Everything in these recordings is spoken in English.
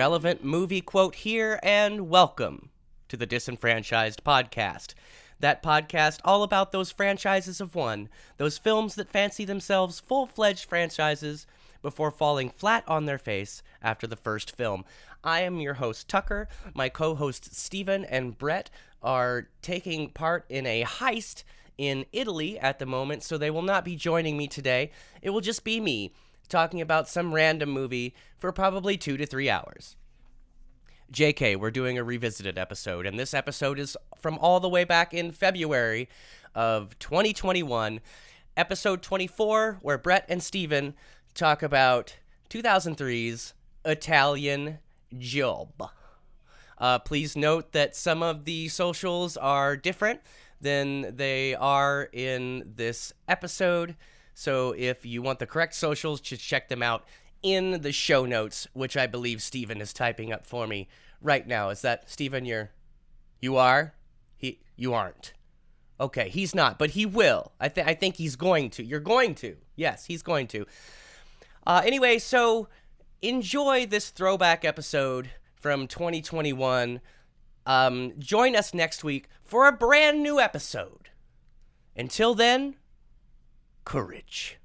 irrelevant movie quote here, and welcome to the Disenfranchised Podcast. That podcast all about those franchises of one, those films that fancy themselves full-fledged franchises before falling flat on their face after the first film. I am your host, Tucker. My co-hosts, Steven and Brett, are taking part in a heist in Italy at the moment, so they will not be joining me today. It will just be me talking about some random movie for probably 2 to 3 hours. JK, we're doing a revisited episode, and this episode is from all the way back in February of 2021, episode 24, where Brett and Steven talk about 2003's Italian Job. Please note that some of the socials are different than they are in this episode. So if you want the correct socials, just check them out in the show notes, which I believe Steven is typing up for me right now. Is that, Steven, you are? You aren't. Okay, he's not, but he will. I think he's going to. You're going to. Yes, he's going to. Anyway, so enjoy this throwback episode from 2021. Join us next week for a brand new episode. Until then, courage.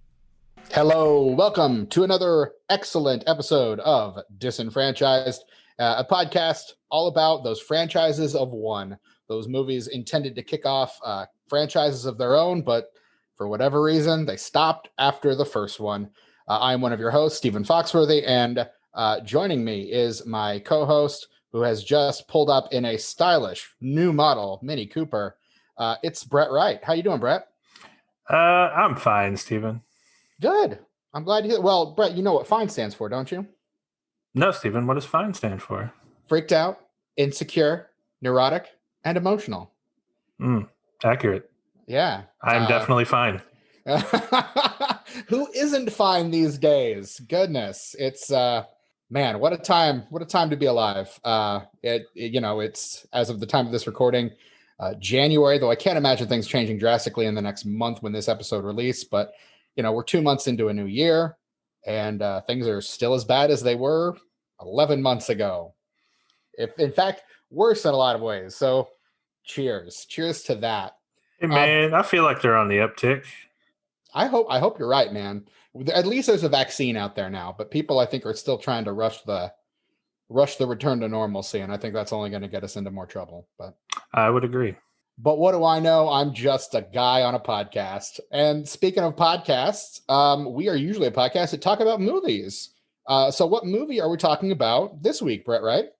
Hello, welcome to another excellent episode of Disenfranchised, a podcast all about those franchises of one, those movies intended to kick off franchises of their own, but for whatever reason, they stopped after the first one. I'm one of your hosts, Stephen Foxworthy, and joining me is my co-host, who has just pulled up in a stylish new model Mini Cooper. It's Brett Wright. How you doing, Brett? I'm fine, Stephen. Good. I'm glad to hear. Well, Brett, you know what FINE stands for, don't you? No, Stephen. What does FINE stand for? Freaked out, insecure, neurotic, and emotional. Accurate. Yeah. I'm definitely fine. Who isn't fine these days? Goodness. It's man, what a time to be alive. It's as of the time of this recording, January, though I can't imagine things changing drastically in the next month when this episode releases, but we're 2 months into a new year, and things are still as bad as they were 11 months ago. If in fact, worse in a lot of ways. So cheers to that. Hey man, I feel like they're on the uptick. I hope you're right, man. At least there's a vaccine out there now, but people I think are still trying to rush the return to normalcy, and I think that's only going to get us into more trouble. But I would agree. But what do I know? I'm just a guy on a podcast. And speaking of podcasts, we are usually a podcast that talk about movies. So what movie are we talking about this week, Brett, right?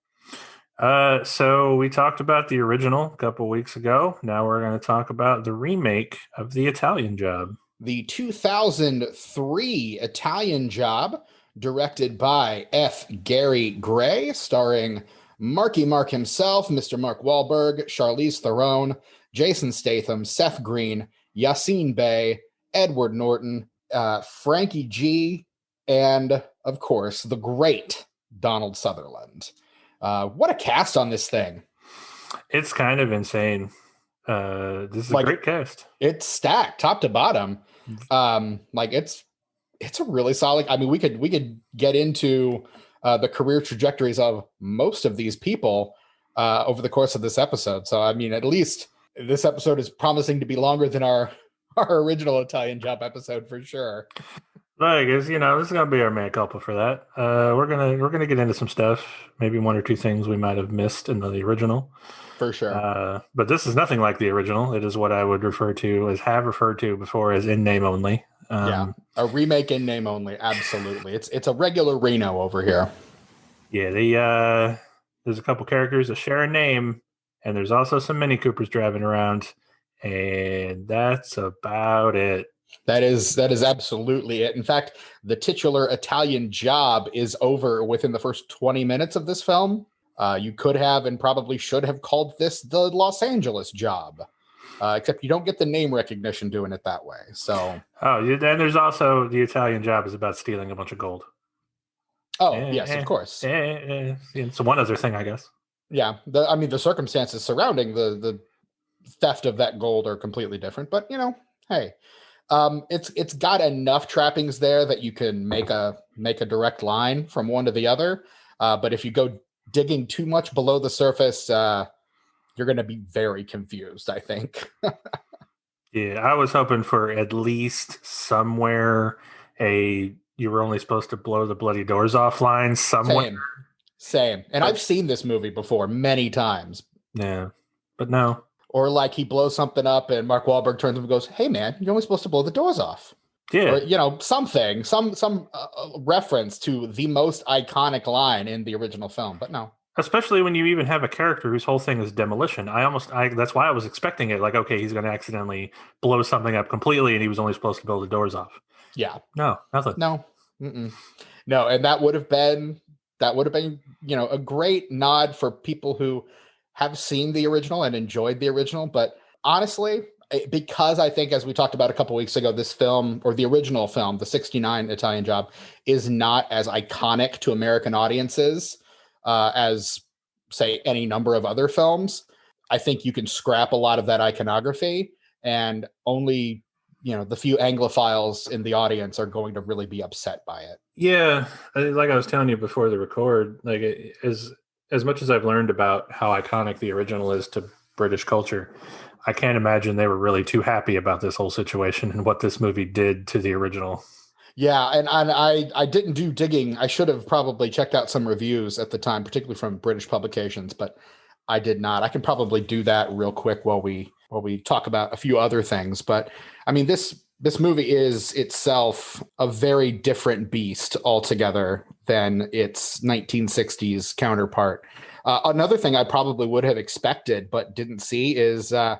So we talked about the original a couple weeks ago. Now we're going to talk about the remake of The Italian Job. The 2003 Italian Job, directed by F. Gary Gray, starring Marky Mark himself, Mr. Mark Wahlberg, Charlize Theron, Jason Statham, Seth Green, Yassine Bey, Edward Norton, Frankie G, and, of course, the great Donald Sutherland. What a cast on this thing. It's kind of insane. This is a great cast. It's stacked top to bottom. It's a really solid. I mean, we could get into the career trajectories of most of these people over the course of this episode. So, I mean, at least this episode is promising to be longer than our original Italian Job episode for sure. Like, this is gonna be our mea culpa for that. We're gonna get into some stuff, maybe one or two things we might have missed in the original, for sure. But this is nothing like the original. It is what I would refer to before as in name only. A remake in name only. Absolutely, it's a regular Reno over here. Yeah, there's a couple characters that share a name, and there's also some Mini Coopers driving around, and that's about it. That is absolutely it. In fact, the titular Italian Job is over within the first 20 minutes of this film. You could have and probably should have called this the Los Angeles Job, except you don't get the name recognition doing it that way. So, and there's also the Italian Job is about stealing a bunch of gold. Oh, yes, of course. It's one other thing, I guess. Yeah, the circumstances surrounding the theft of that gold are completely different, but hey. It's got enough trappings there that you can make a direct line from one to the other. But if you go digging too much below the surface, you're going to be very confused, I think. Yeah, I was hoping for at least somewhere you were only supposed to blow the bloody doors off line somewhere. Same. And I've seen this movie before many times. Yeah, but no. Or like he blows something up and Mark Wahlberg turns to him and goes, "Hey man, you're only supposed to blow the doors off." Yeah. Or, something, some reference to the most iconic line in the original film, but no. Especially when you even have a character whose whole thing is demolition. That's why I was expecting it. Like, okay, he's going to accidentally blow something up completely, and he was only supposed to blow the doors off. Yeah. No, nothing. No. Mm-mm. No, and that would have been, a great nod for people who have seen the original and enjoyed the original. But honestly, because I think, as we talked about a couple weeks ago, this film, or the original film, the 1969 Italian Job, is not as iconic to American audiences as, say, any number of other films. I think you can scrap a lot of that iconography, and only, the few Anglophiles in the audience are going to really be upset by it. Yeah, like I was telling you before the record, like as much as I've learned about how iconic the original is to British culture, I can't imagine they were really too happy about this whole situation and what this movie did to the original. Yeah, and I didn't do digging. I should have probably checked out some reviews at the time, particularly from British publications, but I did not. I can probably do that real quick while we talk about a few other things. But I mean, this movie is itself a very different beast altogether than its 1960s counterpart. Another thing I probably would have expected but didn't see is, the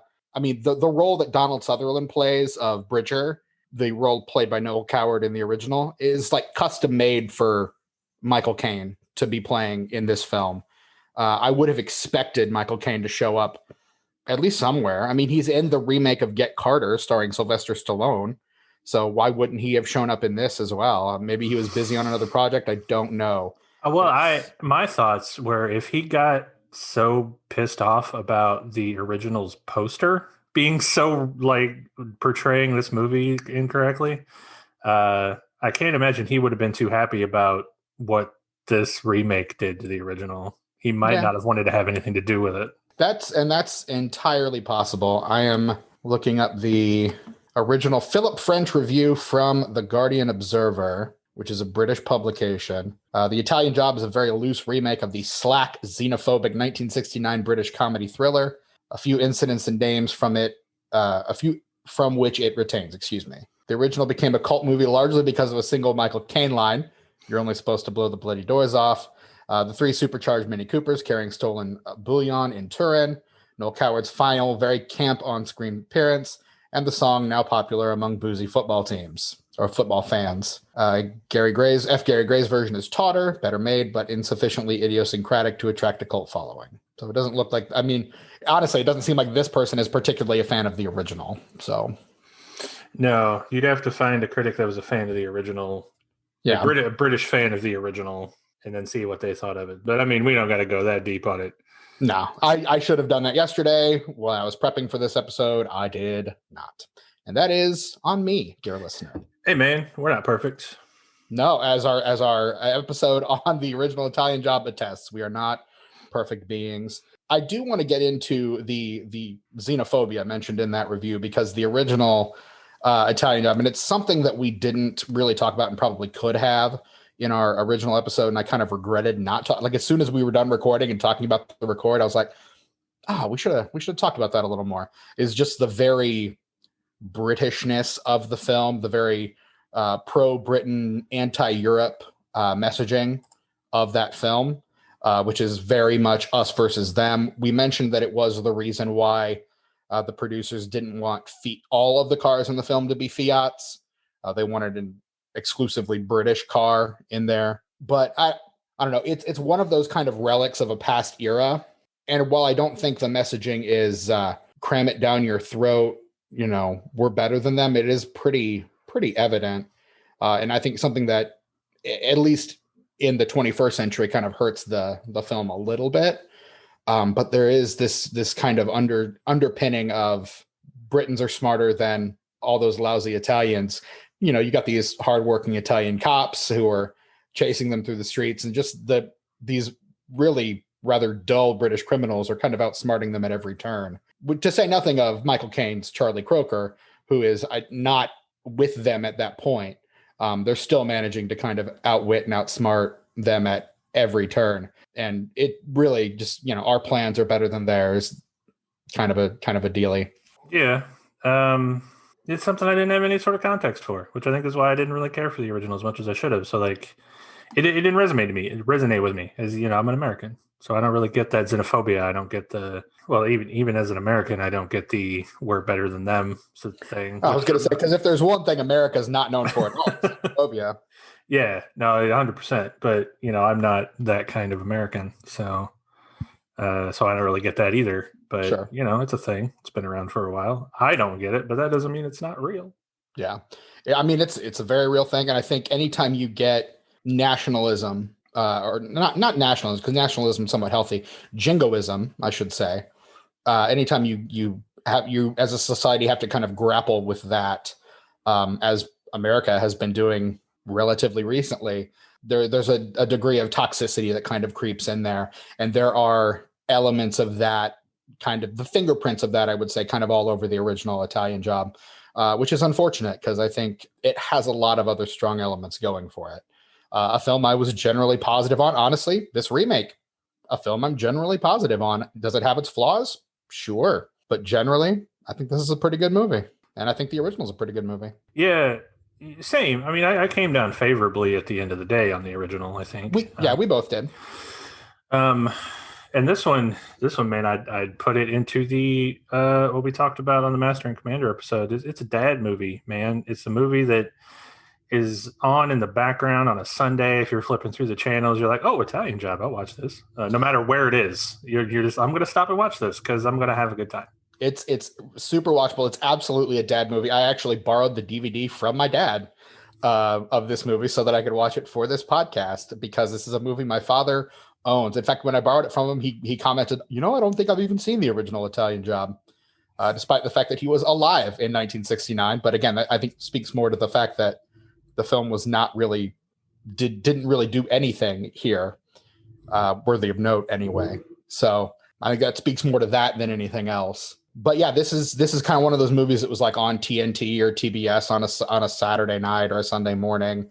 role that Donald Sutherland plays of Bridger, the role played by Noel Coward in the original, is like custom made for Michael Caine to be playing in this film. I would have expected Michael Caine to show up at least somewhere. I mean, he's in the remake of Get Carter starring Sylvester Stallone. So why wouldn't he have shown up in this as well? Maybe he was busy on another project. I don't know. Well, my thoughts were, if he got so pissed off about the original's poster being so like portraying this movie incorrectly, I can't imagine he would have been too happy about what this remake did to the original. He might not have wanted to have anything to do with it. That's entirely possible. I am looking up the original Philip French review from the Guardian Observer, which is a British publication. The Italian Job is a very loose remake of the slack, xenophobic 1969 British comedy thriller. A few incidents and names from it, from which it retains, excuse me. The original became a cult movie largely because of a single Michael Caine line, "You're only supposed to blow the bloody doors off." The three supercharged Mini Coopers carrying stolen bullion in Turin, Noel Coward's final, very camp on-screen appearance, and the song now popular among boozy football teams or football fans. Gary Gray's version is taughter, better made, but insufficiently idiosyncratic to attract a cult following. So it doesn't look like, honestly, it doesn't seem like this person is particularly a fan of the original. So no, you'd have to find a critic that was a fan of the original. Yeah, a British fan of the original, and then see what they thought of it. But we don't got to go that deep on it. No, I should have done that yesterday when I was prepping for this episode. I did not. And that is on me, dear listener. Hey, man, we're not perfect. No, as our episode on the original Italian Job attests, we are not perfect beings. I do want to get into the xenophobia mentioned in that review, because the original Italian Job, and it's something that we didn't really talk about and probably could have in our original episode, and I kind of regretted not talking. Like, as soon as we were done recording and talking about the record, I was like, we should have talked about that a little more. Is just the very Britishness of the film, the very pro-Britain, anti-Europe messaging of that film, which is very much us versus them. We mentioned that it was the reason why the producers didn't want all of the cars in the film to be Fiats. They wanted an exclusively British car in there. But I don't know. It's one of those kind of relics of a past era. And while I don't think the messaging is cram it down your throat, we're better than them, it is pretty evident. And I think something that, at least in the 21st century, kind of hurts the film a little bit. But there is this kind of underpinning of Britons are smarter than all those lousy Italians. You got these hardworking Italian cops who are chasing them through the streets, and just the these really rather dull British criminals are kind of outsmarting them at every turn. To say nothing of Michael Caine's Charlie Croker, who is not with them at that point. They're still managing to kind of outwit and outsmart them at every turn. And it really just, our plans are better than theirs. Kind of a dealie. Yeah. It's something I didn't have any sort of context for, which I think is why I didn't really care for the original as much as I should have. So like, it didn't resonate with me as, I'm an American. So I don't really get that xenophobia. I don't get even as an American, I don't get the we're better than them sort of thing. I was going to say, because if there's one thing America's not known for at all, it's xenophobia. Yeah, no, 100%. But, I'm not that kind of American. So I don't really get that either. But, sure. It's a thing. It's been around for a while. I don't get it, but that doesn't mean it's not real. Yeah. I mean, it's a very real thing. And I think anytime you get nationalism, or not nationalism, because nationalism is somewhat healthy, jingoism, I should say. Anytime you as a society have to kind of grapple with that, as America has been doing relatively recently, there's a degree of toxicity that kind of creeps in there. And there are elements of that, kind of the fingerprints of that, I would say, kind of all over the original Italian Job, which is unfortunate because I think it has a lot of other strong elements going for it. A film I was generally positive on. Honestly, this remake, a film I'm generally positive on. Does it have its flaws? Sure. But generally, I think this is a pretty good movie. And I think the original is a pretty good movie. Yeah, same. I mean, I came down favorably at the end of the day on the original, I think. We both did. And this one, man, I'd put it into the what we talked about on the Master and Commander episode. It's a dad movie, man. It's a movie that is on in the background on a Sunday. If you're flipping through the channels, you're like, oh, Italian Job, I'll watch this. No matter where it is, you're just, I'm going to stop and watch this because I'm going to have a good time. It's super watchable. It's absolutely a dad movie. I actually borrowed the DVD from my dad of this movie so that I could watch it for this podcast, because this is a movie my father owns. In fact, when I borrowed it from him, he commented, I don't think I've even seen the original Italian Job, despite the fact that he was alive in 1969. But again, I think speaks more to the fact that the film was not really didn't really do anything here worthy of note anyway. So I think that speaks more to that than anything else. But yeah, this is kind of one of those movies that was like on TNT or TBS on a Saturday night or a Sunday morning.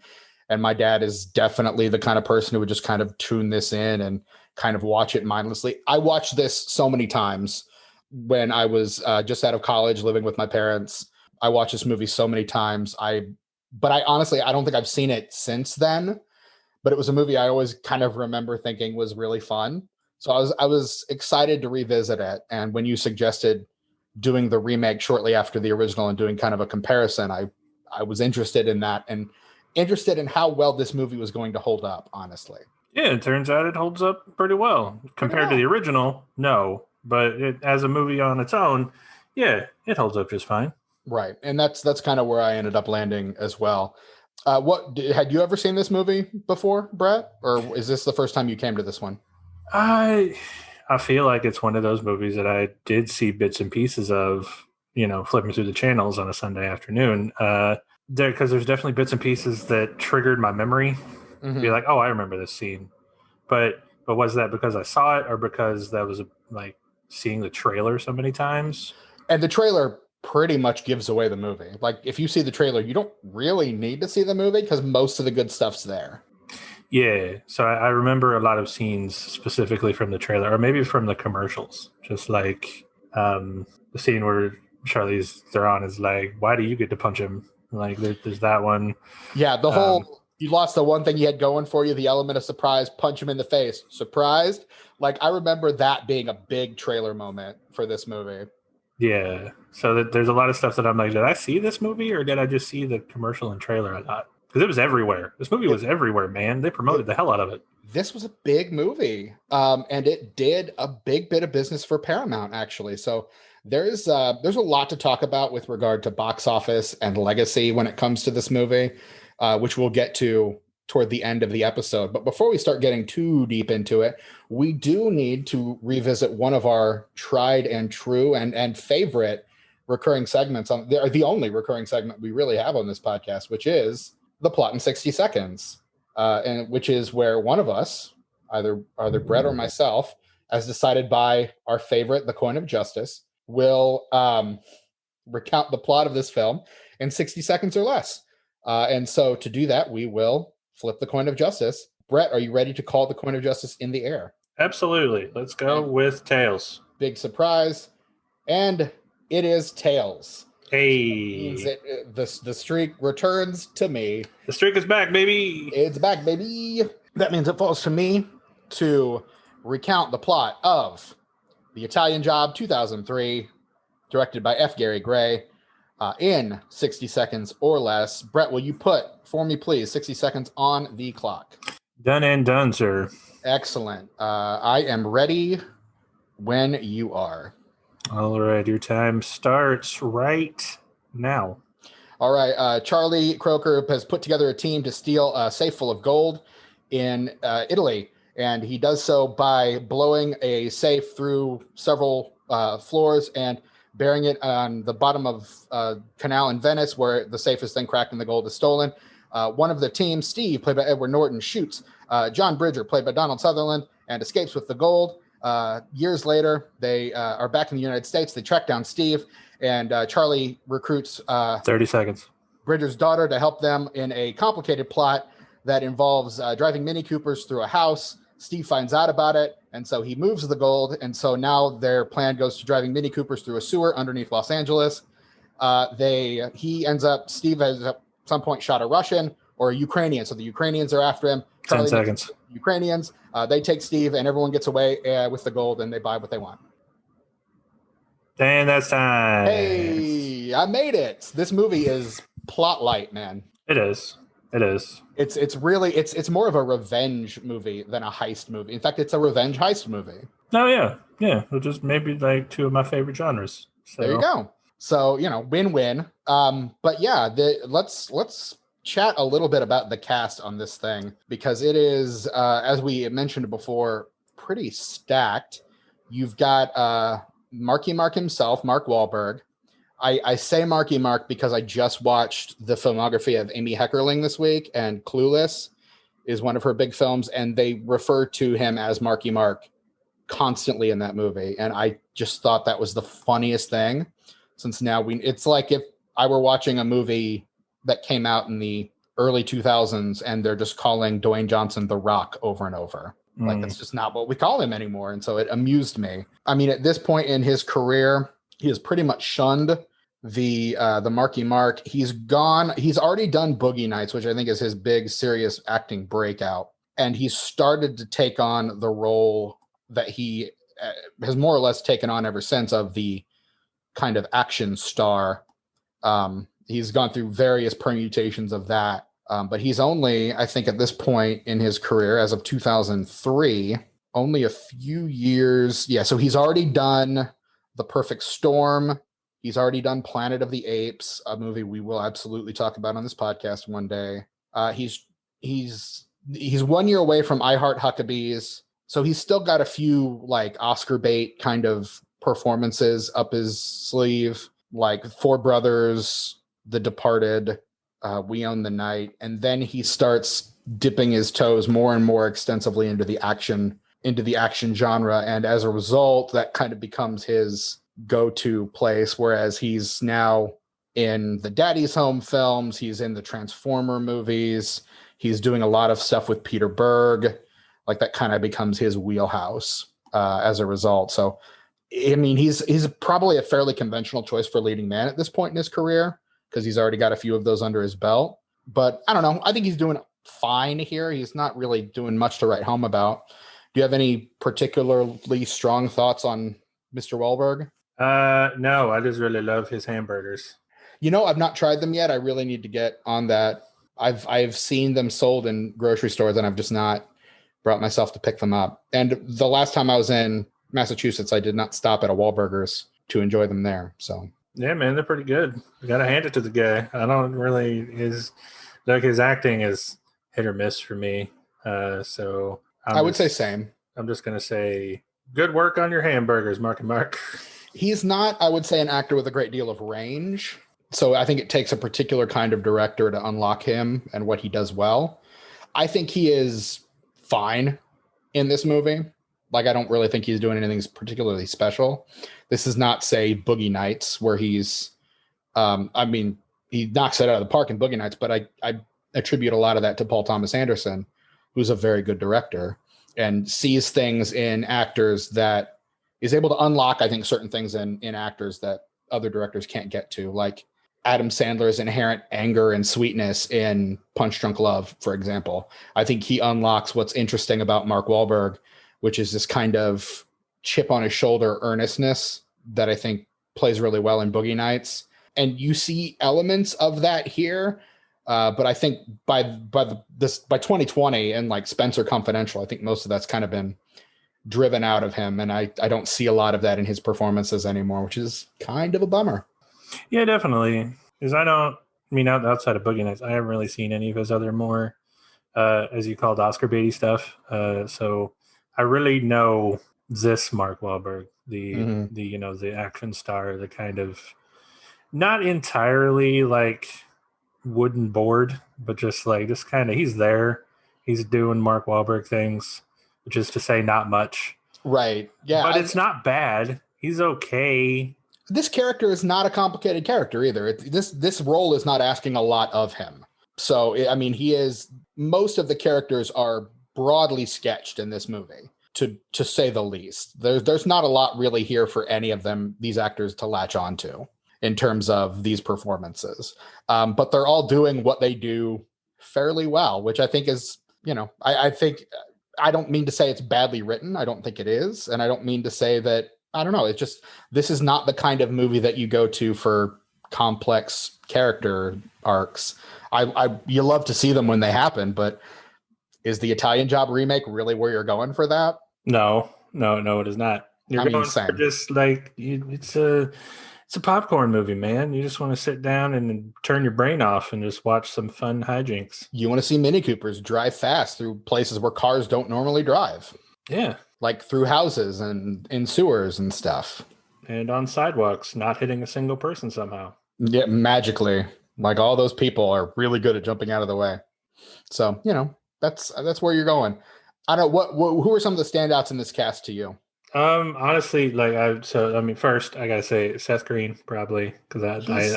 And my dad is definitely the kind of person who would just kind of tune this in and kind of watch it mindlessly. I watched this so many times when I was just out of college living with my parents. I watched this movie so many times. But I honestly, I don't think I've seen it since then, but it was a movie I always kind of remember thinking was really fun. So I was excited to revisit it. And when you suggested doing the remake shortly after the original and doing kind of a comparison, I was interested in that and interested in how well this movie was going to hold up, honestly. Yeah, it turns out it holds up pretty well. Compared to the original, no. But as a movie on its own, yeah, it holds up just fine. Right. And that's kind of where I ended up landing as well. Had you ever seen this movie before, Brett? Or is this the first time you came to this one? I feel like it's one of those movies that I did see bits and pieces of, flipping through the channels on a Sunday afternoon. Because there's definitely bits and pieces that triggered my memory. Mm-hmm. Be like, oh, I remember this scene. But was that because I saw it or because that was like seeing the trailer so many times? And the trailer pretty much gives away the movie. Like if you see the trailer, you don't really need to see the movie because most of the good stuff's there. Yeah. So I remember a lot of scenes specifically from the trailer or maybe from the commercials. Just like the scene where Charlize Theron is like, why do you get to punch him? Like there's that one. Yeah. The whole, you lost the one thing you had going for you, the element of surprise, punch him in the face. Surprised. Like I remember that being a big trailer moment for this movie. Yeah. So there's a lot of stuff that I'm like, did I see this movie or did I just see the commercial and trailer a lot? Because it was everywhere. This movie was everywhere, man. They promoted the hell out of it. This was a big movie. And it did a big bit of business for Paramount, actually. So there's a lot to talk about with regard to box office and legacy when it comes to this movie, which we'll get to toward the end of the episode. But before we start getting too deep into it, we do need to revisit one of our tried and true and favorite recurring segments. They're the only recurring segment we really have on this podcast, which is the plot in 60 seconds, and which is where one of us, either Brett or myself, as decided by our favorite, the Coin of Justice, will recount the plot of this film in 60 seconds or less. And so to do that, we will flip the Coin of Justice. Brett, are you ready to call the Coin of Justice in the air? Absolutely. Let's go with tails. Big surprise. And it is tails. Hey. So the streak returns to me. The streak is back, baby. It's back, baby. That means it falls to me to recount the plot of The Italian Job 2003, directed by F. Gary Gray, in 60 seconds or less. Brett, will you put, for me, please, 60 seconds on the clock? Done and done, sir. Excellent. I am ready when you are. All right, your time starts right now. All right, Charlie Croker has put together a team to steal a safe full of gold in Italy, and he does so by blowing a safe through several floors and burying it on the bottom of a canal in Venice, where the safe is then cracked and the gold is stolen. One of the team, Steve, played by Edward Norton, shoots John Bridger, played by Donald Sutherland, and escapes with the gold. Years later, they are back in the United States. They track down Steve, and Charlie recruits 30 seconds. Bridger's daughter to help them in a complicated plot that involves driving Mini Coopers through a house. Steve finds out about it, and so he moves the gold, and so now their plan goes to driving Mini Coopers through a sewer underneath Los Angeles. Steve has at some point shot a Russian or a Ukrainian, so the Ukrainians are after him. 10 seconds. Ukrainians, they take Steve, and everyone gets away with the gold, and they buy what they want. And that's time. Hey, I made it. This movie is plot light, man. It is. It's really more of a revenge movie than a heist movie. In fact, it's a revenge heist movie. Oh yeah, which is maybe like two of my favorite genres. So. There you go. So win-win. But yeah, let's chat a little bit about the cast on this thing, because it is, as we mentioned before, pretty stacked. You've got Marky Mark himself, Mark Wahlberg. I say Marky Mark because I just watched the filmography of Amy Heckerling this week, and Clueless is one of her big films, and they refer to him as Marky Mark constantly in that movie. And I just thought that was the funniest thing, since now it's like if I were watching a movie that came out in the early 2000s and they're just calling Dwayne Johnson The Rock over and over. Like, that's just not what we call him anymore. And so it amused me. I mean, at this point in his career, he has pretty much shunned the Marky Mark. He's already done Boogie Nights, which I think is his big serious acting breakout. And he's started to take on the role that he has more or less taken on ever since, of the kind of action star. He's gone through various permutations of that. But he's only, I think at this point in his career, as of 2003, only a few years. Yeah, so he's already done The Perfect Storm. He's already done Planet of the Apes, a movie we will absolutely talk about on this podcast one day. He's 1 year away from I Heart Huckabees. So he's still got a few like Oscar bait kind of performances up his sleeve, like Four Brothers, The Departed, We Own the Night. And then he starts dipping his toes more and more extensively into the action genre. And as a result, that kind of becomes his go-to place. Whereas he's now in the Daddy's Home films, he's in the Transformer movies, he's doing a lot of stuff with Peter Berg. Like, that kind of becomes his wheelhouse as a result. So, I mean, he's probably a fairly conventional choice for leading man at this point in his career, because he's already got a few of those under his belt. But I don't know. I think he's doing fine here. He's not really doing much to write home about. Do you have any particularly strong thoughts on Mr. Wahlberg? No, I just really love his hamburgers. I've not tried them yet. I really need to get on that. I've seen them sold in grocery stores, and I've just not brought myself to pick them up. And the last time I was in Massachusetts, I did not stop at a Wahlburgers to enjoy them there. So yeah, man, they're pretty good. You gotta hand it to the guy. I don't really his acting is hit or miss for me. So I would say same. I'm just gonna say good work on your hamburgers, Marky Mark. He's not, I would say, an actor with a great deal of range. So I think it takes a particular kind of director to unlock him and what he does well. I think he is fine in this movie. Like, I don't really think he's doing anything particularly special. This is not, say, Boogie Nights, where he's, he knocks it out of the park in Boogie Nights, but I attribute a lot of that to Paul Thomas Anderson, who's a very good director and sees things in actors that is able to unlock, I think, certain things in actors that other directors can't get to, like Adam Sandler's inherent anger and sweetness in Punch Drunk Love, for example. I think he unlocks what's interesting about Mark Wahlberg, which is this kind of chip on his shoulder earnestness that I think plays really well in Boogie Nights. And you see elements of that here. But I think by 2020 and like Spencer Confidential, I think most of that's kind of been driven out of him. And I don't see a lot of that in his performances anymore, which is kind of a bummer. Yeah, definitely. Because outside of Boogie Nights, I haven't really seen any of his other more, as you called, Oscar baity stuff. So I really know this Mark Wahlberg, the action star, the kind of not entirely like wooden board, but just kind of, he's there. He's doing Mark Wahlberg things, which is to say not much. Right. Yeah. But it's not bad. He's okay. This character is not a complicated character either. This role is not asking a lot of him. So, most of the characters are broadly sketched in this movie, to say the least. There's not a lot really here for any of them, these actors, to latch onto in terms of these performances. But they're all doing what they do fairly well, which I think is, I think, I don't mean to say it's badly written. I don't think it is. And I don't mean to say that, I don't know. It's just, this is not the kind of movie that you go to for complex character arcs. You love to see them when they happen, but is the Italian Job remake really where you're going for that? No, it is not. You're going for just like, it's a popcorn movie, man. You just want to sit down and turn your brain off and just watch some fun hijinks. You want to see Mini Coopers drive fast through places where cars don't normally drive. Yeah. Like through houses and in sewers and stuff. And on sidewalks, not hitting a single person somehow. Yeah, magically. Like, all those people are really good at jumping out of the way. So, that's where you're going. I don't know, who are some of the standouts in this cast to you? Honestly, first I gotta say Seth Green, probably, because he's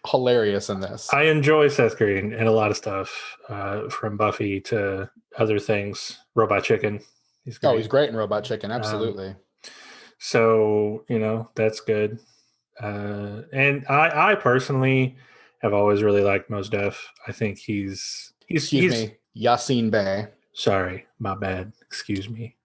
hilarious in this. I enjoy Seth Green in a lot of stuff, from Buffy to other things. Robot Chicken, he's great in Robot Chicken, absolutely. So that's good. And I personally have always really liked Mos Def. I think he's Yassine Bey. Sorry, my bad. Excuse me.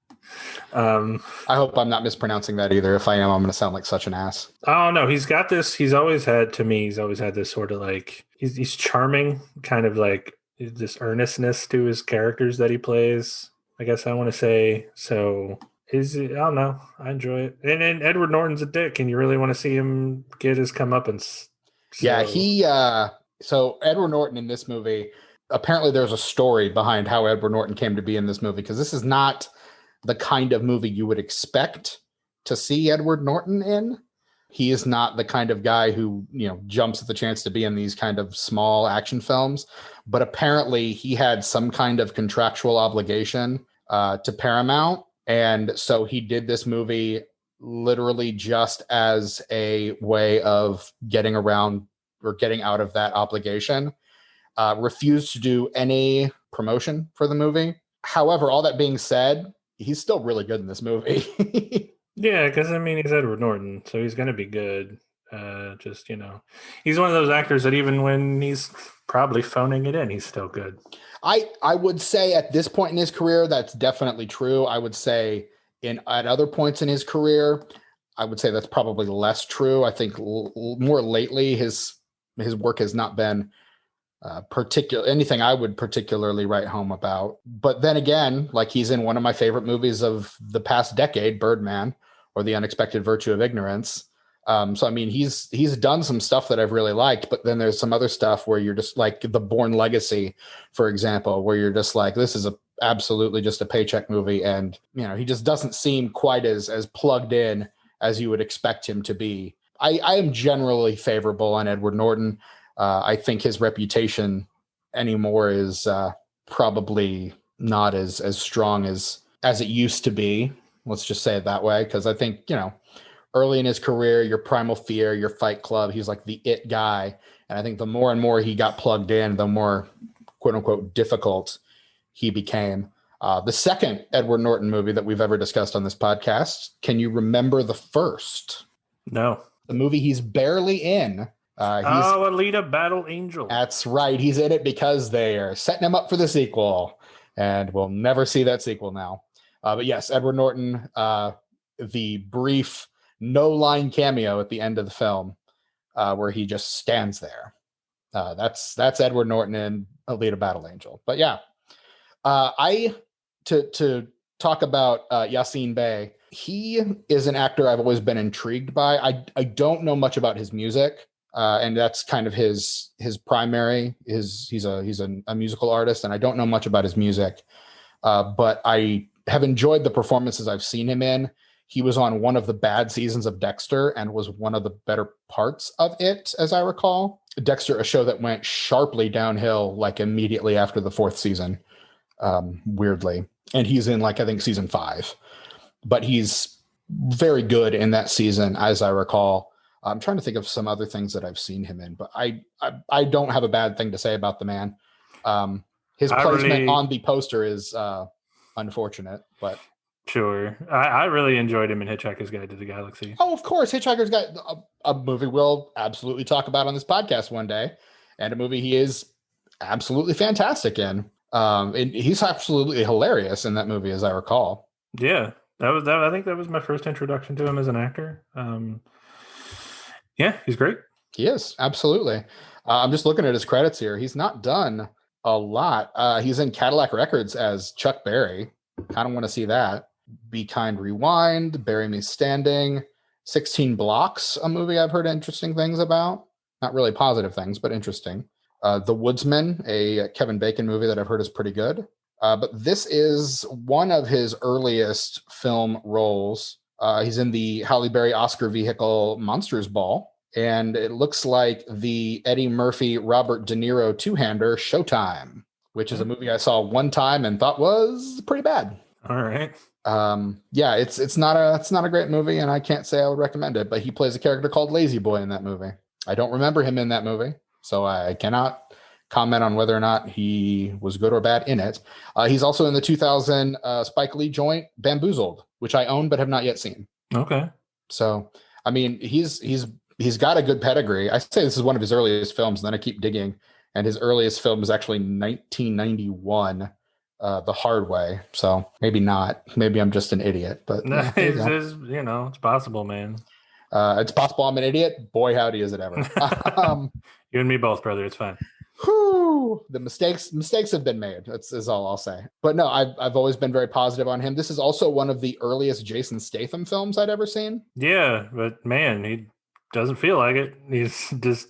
I hope I'm not mispronouncing that either. If I am, I'm going to sound like such an ass. Oh no, he's got this. He's always had this sort of like, he's charming, kind of like this earnestness to his characters that he plays, I guess I want to say. So I don't know. I enjoy it. And then Edward Norton's a dick, and you really want to see him get his comeuppance. Yeah, so Edward Norton in this movie, apparently there's a story behind how Edward Norton came to be in this movie, because this is not the kind of movie you would expect to see Edward Norton in. He is not the kind of guy who, jumps at the chance to be in these kind of small action films. But apparently he had some kind of contractual obligation to Paramount. And so he did this movie literally just as a way of getting around or getting out of that obligation. Refused to do any promotion for the movie. However, all that being said, he's still really good in this movie. Yeah, because he's Edward Norton, so he's going to be good. He's one of those actors that even when he's probably phoning it in, he's still good. I would say at this point in his career, that's definitely true. I would say at other points in his career, I would say that's probably less true. I think more lately, his work has not been anything I would particularly write home about. But then again, like, he's in one of my favorite movies of the past decade, Birdman, or The Unexpected Virtue of Ignorance. So he's done some stuff that I've really liked, but then there's some other stuff where you're just like The Bourne Legacy, for example, where you're just like, this is absolutely just a paycheck movie, and he just doesn't seem quite as plugged in as you would expect him to be. I am generally favorable on Edward Norton. I think his reputation anymore is probably not as strong as as it used to be. Let's just say it that way, because I think, early in his career, your Primal Fear, your Fight Club, he's like the it guy. And I think the more and more he got plugged in, the more quote unquote difficult he became. The second Edward Norton movie that we've ever discussed on this podcast. Can you remember the first? No. The movie he's barely in. Alita Battle Angel. That's right. He's in it because they are setting him up for the sequel. And we'll never see that sequel now. But yes, Edward Norton, the brief no-line cameo at the end of the film where he just stands there. That's Edward Norton in Alita Battle Angel. But yeah, to talk about Yassine Bey, he is an actor I've always been intrigued by. I don't know much about his music, and that's kind of his primary. He's a musical artist, and I don't know much about his music, but I have enjoyed the performances I've seen him in. He was on one of the bad seasons of Dexter and was one of the better parts of it, as I recall. Dexter, a show that went sharply downhill like immediately after the fourth season, weirdly. And he's in I think season 5. But he's very good in that season, as I recall. I'm trying to think of some other things that I've seen him in, but I don't have a bad thing to say about the man. His placement on the poster is unfortunate, but sure. I really enjoyed him in Hitchhiker's Guide to the Galaxy. Oh, of course. Hitchhiker's Guide, a movie we'll absolutely talk about on this podcast one day, and a movie he is absolutely fantastic in. And he's absolutely hilarious in that movie, as I recall. Yeah, I think that was my first introduction to him as an actor. Yeah, he's great. He is, absolutely. I'm just looking at his credits here. He's not done a lot. He's in Cadillac Records as Chuck Berry. I don't want to see that. Be Kind Rewind, Bury Me Standing, 16 Blocks, a movie I've heard interesting things about. Not really positive things, but interesting. The Woodsman, a Kevin Bacon movie that I've heard is pretty good. But this is one of his earliest film roles. He's in the Halle Berry Oscar vehicle Monsters Ball. And it looks like the Eddie Murphy, Robert De Niro two-hander Showtime, which is a movie I saw one time and thought was pretty bad. All right. Yeah, it's not a great movie, and I can't say I would recommend it, but he plays a character called Lazy Boy in that movie. I don't remember him in that movie, so I cannot comment on whether or not he was good or bad in it. He's also in the 2000 Spike Lee joint Bamboozled, which I own but have not yet seen. Okay. So, I mean, he's got a good pedigree. I say this is one of his earliest films, and then I keep digging, and his earliest film is actually 1991. The Hard Way. So maybe not. Maybe I'm just an idiot. But yeah, it's possible, man. It's possible I'm an idiot. Boy, howdy is it ever. You and me both, brother. It's fine. Whew, the mistakes have been made. That's all I'll say. But no, I've always been very positive on him. This is also one of the earliest Jason Statham films I'd ever seen. Yeah, but man, he doesn't feel like it. He's just.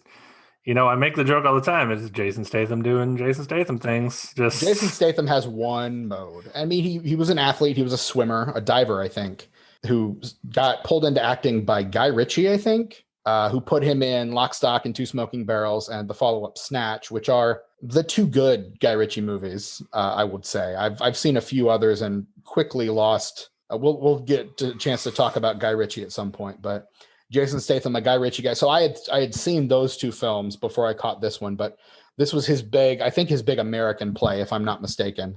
I make the joke all the time. It's Jason Statham doing Jason Statham things. Jason Statham has one mode. I mean, he was an athlete. He was a swimmer, a diver, I think, who got pulled into acting by Guy Ritchie, I think, who put him in Lock, Stock, and Two Smoking Barrels and the follow-up Snatch, which are the two good Guy Ritchie movies, I would say. I've seen a few others and quickly lost. We'll get a chance to talk about Guy Ritchie at some point, but Jason Statham, a Guy Ritchie guy. So I had seen those two films before I caught this one, but this was his big American play, if I'm not mistaken.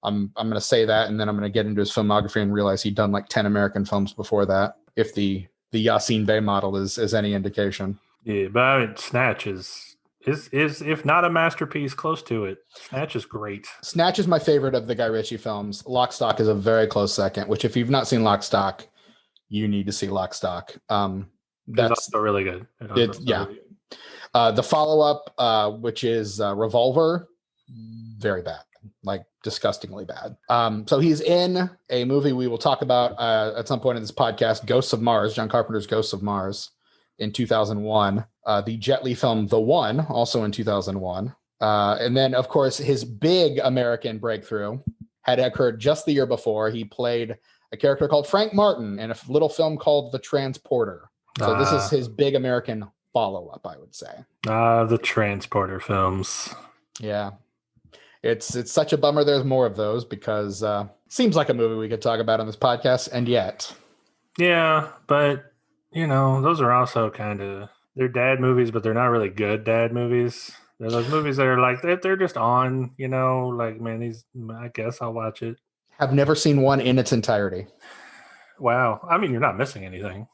I'm going to say that, and then I'm going to get into his filmography and realize he'd done like 10 American films before that, if the Yassine Bey model is any indication. Yeah, but I mean, Snatch is if not a masterpiece, close to it. Snatch is great. Snatch is my favorite of the Guy Ritchie films. Lock, Stock is a very close second, which if you've not seen Lock, Stock, you need to see Lock, Stock. That's also really good. Yeah. The follow-up, which is Revolver, very bad, like disgustingly bad. So he's in a movie we will talk about at some point in this podcast, Ghosts of Mars, John Carpenter's Ghosts of Mars in 2001. The Jet Li film, The One, also in 2001. And then, of course, his big American breakthrough had occurred just the year before. He played a character called Frank Martin in a little film called The Transporter. So this is his big American follow-up, I would say. The Transporter films. Yeah. It's such a bummer there's more of those because seems like a movie we could talk about on this podcast, and yet. Yeah, but those are also kind of they're dad movies, but they're not really good dad movies. They're those movies that are like they're just on, like man, I guess I'll watch it. Have never seen one in its entirety. Wow, I mean, you're not missing anything.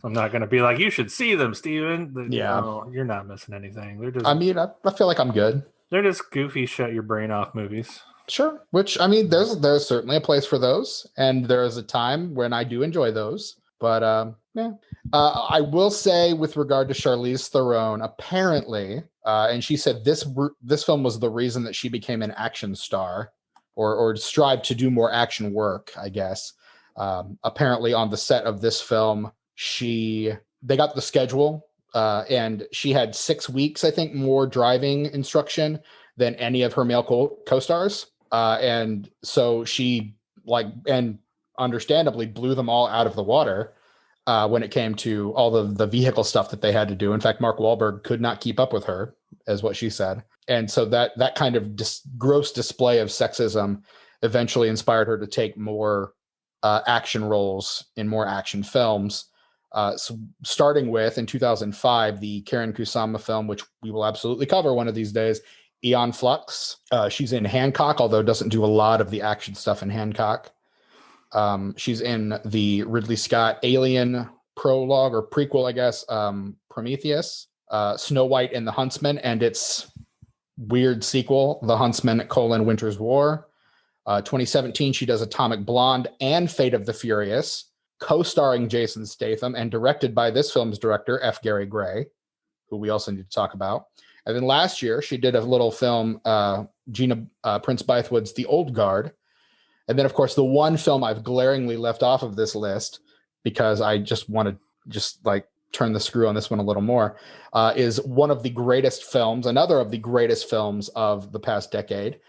I'm not going to be like, you should see them, Steven. Yeah. No, you're not missing anything. They're just. I mean, I feel like I'm good. They're just goofy, shut your brain off movies. Sure. Which, I mean, there's certainly a place for those, and there's a time when I do enjoy those. But yeah, I will say with regard to Charlize Theron, apparently, and she said this film was the reason that she became an action star, or strived to do more action work, I guess. Apparently, on the set of this film, they got the schedule, and she had 6 weeks, I think, more driving instruction than any of her male co-stars. And so she and understandably blew them all out of the water when it came to all the vehicle stuff that they had to do. In fact, Mark Wahlberg could not keep up with her, as what she said. And so that kind of gross display of sexism eventually inspired her to take more action roles in more action films. So starting with, in 2005, the Karen Kusama film, which we will absolutely cover one of these days, Aeon Flux. She's in Hancock, although doesn't do a lot of the action stuff in Hancock. She's in the Ridley Scott Alien prologue or prequel, I guess, Prometheus, Snow White and the Huntsman, and its weird sequel, The Huntsman: Winter's War. 2017, she does Atomic Blonde and Fate of the Furious, co-starring Jason Statham and directed by this film's director, F. Gary Gray, who we also need to talk about. And then last year, she did a little film, Gina Prince Bythewood's The Old Guard. And then, of course, the one film I've glaringly left off of this list, because I just want to turn the screw on this one a little more, is one of the greatest films, another of the greatest films of the past decade,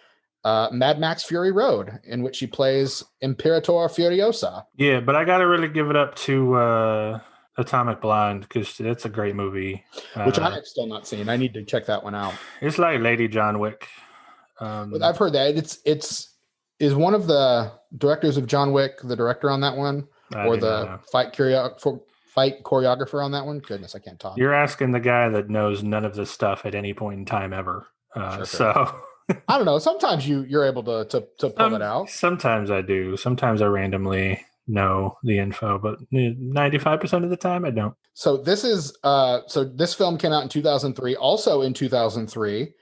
Mad Max Fury Road, in which she plays Imperator Furiosa. Yeah, but I got to really give it up to Atomic Blonde, because it's a great movie. Which I have still not seen. I need to check that one out. It's like Lady John Wick. I've heard that. Is one of the directors of John Wick the director on that one? Or the fight choreographer on that one? Goodness, I can't talk. You're asking the guy that knows none of this stuff at any point in time ever. Sure. So I don't know. Sometimes you're able to pull it out. Sometimes I do. Sometimes I randomly know the info, but 95% of the time I don't. So this film came out in 2003. Also in 2003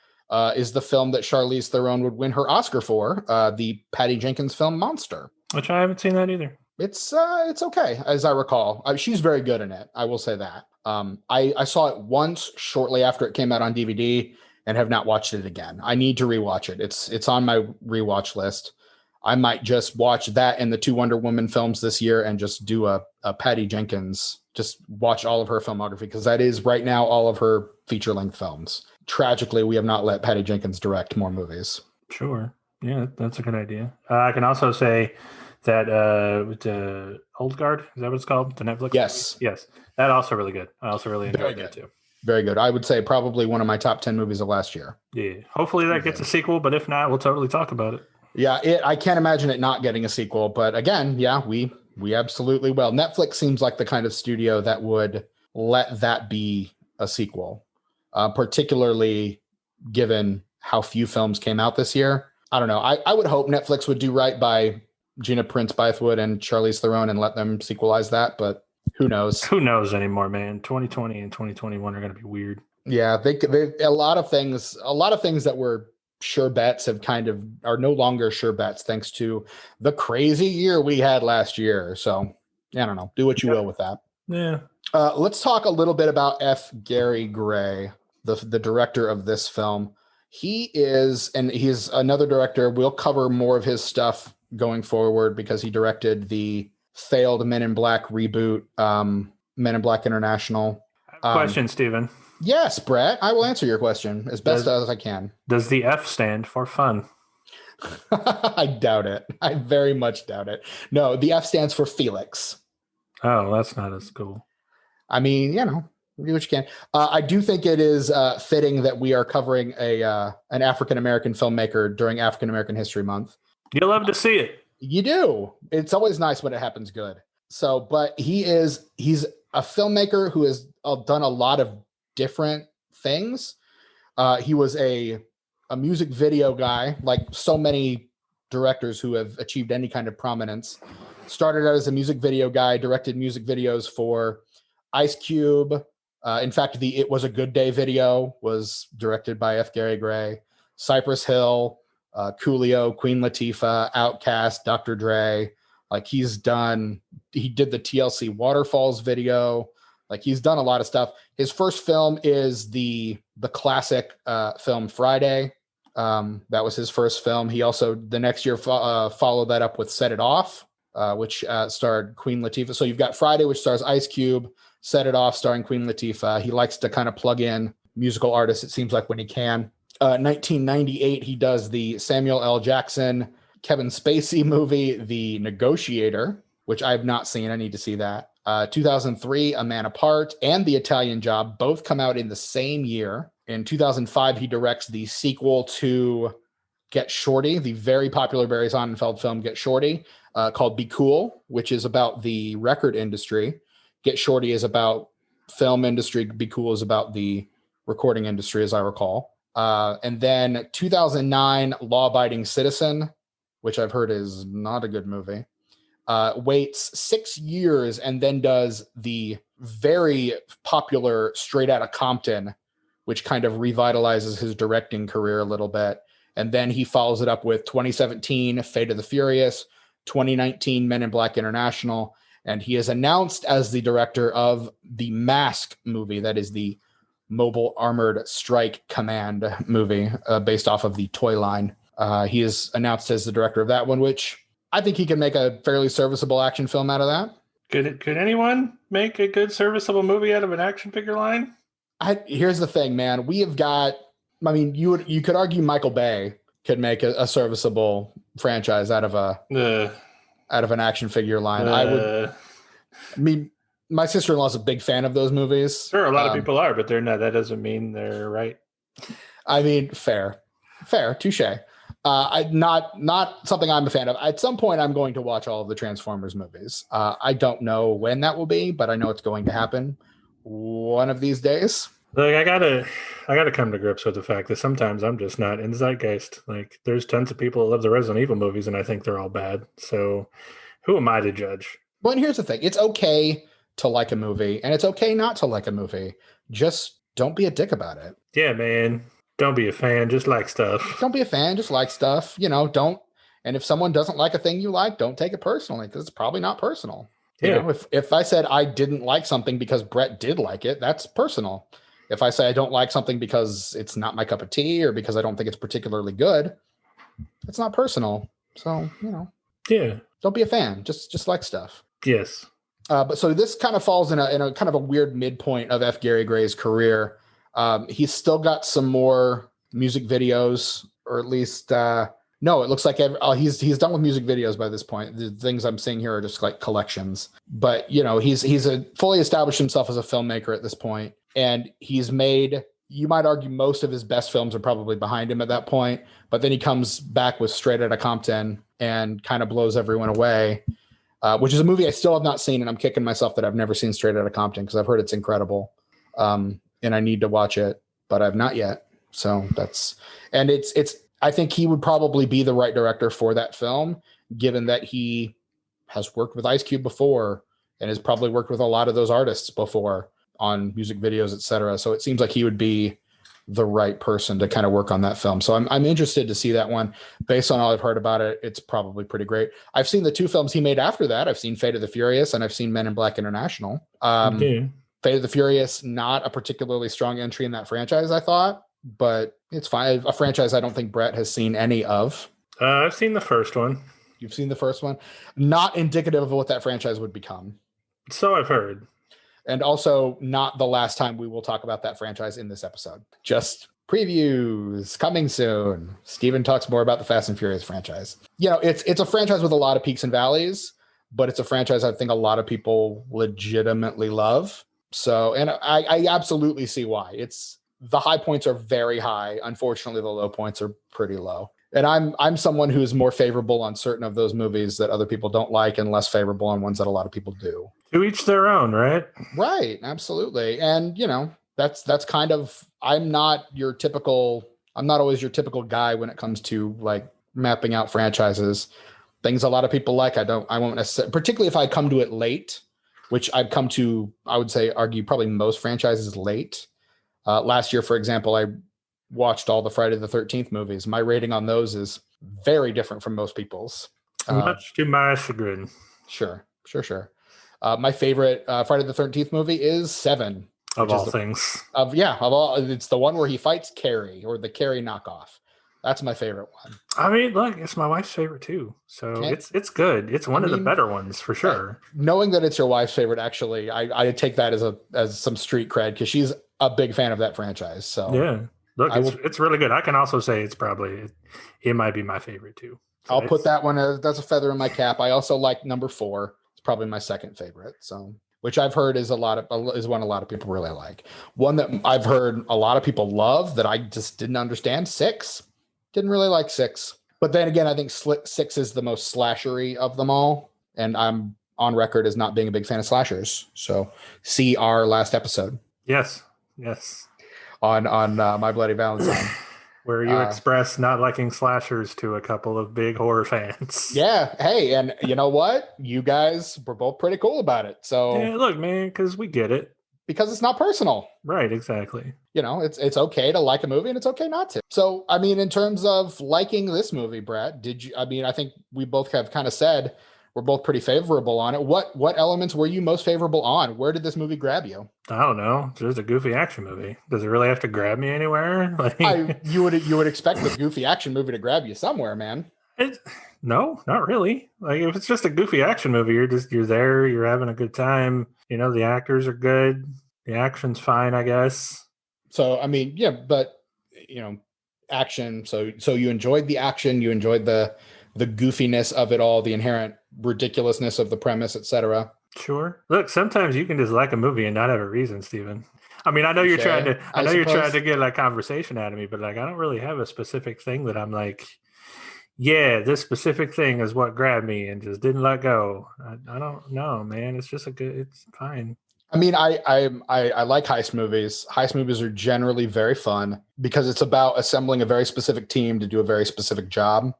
is the film that Charlize Theron would win her Oscar for, the Patty Jenkins film Monster. Which I haven't seen that either. It's okay, as I recall. She's very good in it. I will say that. I saw it once shortly after it came out on DVD and have not watched it again. I need to rewatch it. It's on my rewatch list. I might just watch that and the 2 Wonder Woman films this year and just do a Patty Jenkins, just watch all of her filmography, because that is right now all of her feature-length films. Tragically, we have not let Patty Jenkins direct more movies. Sure. Yeah, that's a good idea. I can also say that the Old Guard, is that what it's called? The Netflix? Yes. Movie? Yes. That also really good. I also really enjoyed that too. Very good. I would say probably one of my top 10 movies of last year. Yeah. Hopefully that gets a sequel, but if not, we'll totally talk about it. Yeah, I can't imagine it not getting a sequel. But again, yeah, we absolutely will. Netflix seems like the kind of studio that would let that be a sequel, particularly given how few films came out this year. I don't know. I would hope Netflix would do right by Gina Prince Bythewood and Charlize Theron and let them sequelize that, but who knows? Who knows anymore, man? 2020 and 2021 are going to be weird. Yeah, they a lot of things that were sure bets are no longer sure bets, thanks to the crazy year we had last year. So I don't know. Do what you will with that. Yeah. Let's talk a little bit about F. Gary Gray, the director of this film. He's another director. We'll cover more of his stuff going forward because he directed the failed Men in Black reboot, Men in Black International. Question, Steven. Yes, Brett. I will answer your question as best as I can. Does the F stand for fun? I doubt it. I very much doubt it. No, the F stands for Felix. Oh, that's not as cool. I mean, Do what you can. I do think it is fitting that we are covering an African American filmmaker during African American History Month. You love to see it. You do. It's always nice when it happens good. So, but he's a filmmaker who has done a lot of different things. He was a music video guy, like so many directors who have achieved any kind of prominence. Started out as a music video guy, directed music videos for Ice Cube. In fact, the It Was a Good Day video was directed by F. Gary Gray. Cypress Hill, Coolio, Queen Latifah, Outkast, Dr. Dre. Like he did the TLC Waterfalls video. Like he's done a lot of stuff. His first film is the classic film Friday. That was his first film. He also the next year followed that up with Set It Off, which starred Queen Latifah. So you've got Friday, which stars Ice Cube, Set It Off starring Queen Latifah. He likes to kind of plug in musical artists, it seems like, when he can. 1998, he does the Samuel L. Jackson, Kevin Spacey movie, The Negotiator, which I've not seen. I need to see that. 2003, A Man Apart and The Italian Job both come out in the same year. In 2005, he directs the sequel to Get Shorty, the very popular Barry Sonnenfeld film Get Shorty, called Be Cool, which is about the record industry. Get Shorty is about film industry. Be Cool is about the recording industry, as I recall. And then 2009, Law Abiding Citizen, which I've heard is not a good movie. Waits 6 years and then does the very popular Straight Outta Compton, which kind of revitalizes his directing career a little bit. And then he follows it up with 2017, Fate of the Furious, 2019, Men in Black International. And he is announced as the director of the Mask movie. That is the Mobile Armored Strike Command movie based off of the toy line. He is announced as the director of that one, which I think he can make a fairly serviceable action film out of that. Could anyone make a good serviceable movie out of an action figure line? Here's the thing, man. We have got, I mean, you could argue Michael Bay could make a serviceable franchise out of an action figure line. I mean, my sister-in-law is a big fan of those movies. Sure, a lot of people are, but they're not. That doesn't mean they're right. I mean, fair, touche. Not something I'm a fan of. At some point, I'm going to watch all of the Transformers movies. I don't know when that will be, but I know it's going to happen one of these days. Like I gotta come to grips with the fact that sometimes I'm just not in zeitgeist. Like there's tons of people that love the Resident Evil movies, and I think they're all bad. So who am I to judge? Well, and here's the thing: it's okay to like a movie, and it's okay not to like a movie. Just don't be a dick about it. Yeah, man. Don't be a fan. Just like stuff. Don't be a fan. Just like stuff. Don't. And if someone doesn't like a thing you like, don't take it personally, because it's probably not personal. Yeah. If I said I didn't like something because Brett did like it, that's personal. If I say I don't like something because it's not my cup of tea or because I don't think it's particularly good, it's not personal. So, yeah, don't be a fan. Just like stuff. Yes. But so this kind of falls in a kind of a weird midpoint of F. Gary Gray's career. He's still got some more music videos, or at least no, it looks like he's done with music videos by this point. The things I'm seeing here are just like collections. But he's fully established himself as a filmmaker at this point, and he's made, you might argue, most of his best films are probably behind him at that point. But then he comes back with Straight Outta Compton and kind of blows everyone away. Which is a movie I still have not seen, and I'm kicking myself that I've never seen Straight Outta Compton because I've heard it's incredible, and I need to watch it, but I've not yet. So it's. I think he would probably be the right director for that film, given that he has worked with Ice Cube before and has probably worked with a lot of those artists before on music videos, etc. So it seems like he would be the right person to kind of work on that film. So I'm interested to see that one. Based on all I've heard about it, it's probably pretty great. I've seen the two films he made after that. I've seen Fate of the Furious and I've seen Men in Black International. Fate of the Furious, not a particularly strong entry in that franchise, I thought, but it's fine. A franchise I don't think Brett has seen any of. I've seen the first one. You've seen the first one? Not indicative of what that franchise would become. So I've heard. And also not the last time we will talk about that franchise in this episode. Just previews coming soon. Steven talks more about the Fast and Furious franchise. It's a franchise with a lot of peaks and valleys, but it's a franchise I think a lot of people legitimately love. So, and I absolutely see why. It's the high points are very high. Unfortunately, the low points are pretty low. And I'm someone who's more favorable on certain of those movies that other people don't like, and less favorable on ones that a lot of people do. To each their own, right? Right, absolutely. And that's kind of I'm not always your typical guy when it comes to like mapping out franchises. Things a lot of people like, I won't necessarily, particularly if I come to it late, which I've come to, I would say, argue probably most franchises late. Last year, for example, I watched all the Friday the 13th movies. My rating on those is very different from most people's. Much to my chagrin. Sure. My favorite Friday the 13th movie is 7. Of all things. It's the one where he fights Carrie, or the Carrie knockoff. That's my favorite one. I mean, look, it's my wife's favorite too. So it's good. It's one of the better ones for sure. Knowing that it's your wife's favorite, actually, I take that as some street cred, because she's a big fan of that franchise. So yeah, look, it's really good. I can also say it might be my favorite too. So I'll put that one that's a feather in my cap. I also like number 4. It's probably my second favorite. So, which I've heard is one a lot of people really like. One that I've heard a lot of people love that I just didn't understand. 6. Didn't really like 6. But then again, I think 6 is the most slashery of them all. And I'm on record as not being a big fan of slashers. So see our last episode. Yes. On My Bloody Valentine. Where you express not liking slashers to a couple of big horror fans. Yeah. Hey, and you know what? You guys were both pretty cool about it. So yeah, look, man, because we get it. Because it's not personal. Right, exactly. It's okay to like a movie, and it's okay not to. So, I mean, in terms of liking this movie, Brett, I think we both have kind of said we're both pretty favorable on it. What elements were you most favorable on? Where did this movie grab you? I don't know. It's just a goofy action movie. Does it really have to grab me anywhere? You would expect the goofy action movie to grab you somewhere, man. No, not really. Like, if it's just a goofy action movie, you're there, you're having a good time. The actors are good. The action's fine, I guess. So, I mean, yeah, but action. So you enjoyed the action, you enjoyed the goofiness of it all, the inherent ridiculousness of the premise, etc. Sure. Look, sometimes you can just like a movie and not have a reason, Steven. I mean, I know you're trying to get like conversation out of me, but like I don't really have a specific thing that I'm like, yeah, this specific thing is what grabbed me and just didn't let go. I don't know, man. It's just it's fine. I mean, I like heist movies. Heist movies are generally very fun because it's about assembling a very specific team to do a very specific job.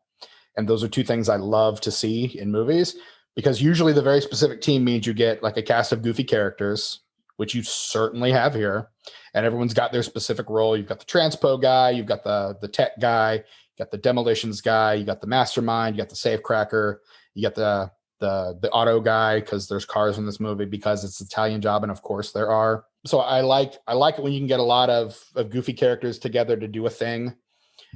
And those are two things I love to see in movies, because usually the very specific team means you get like a cast of goofy characters, which you certainly have here. And everyone's got their specific role. You've got the transpo guy, you've got the tech guy, you got the demolitions guy, you got the mastermind, you got the safecracker, you got the auto guy, because there's cars in this movie because it's an Italian job, and of course there are. So I like it when you can get a lot of goofy characters together to do a thing.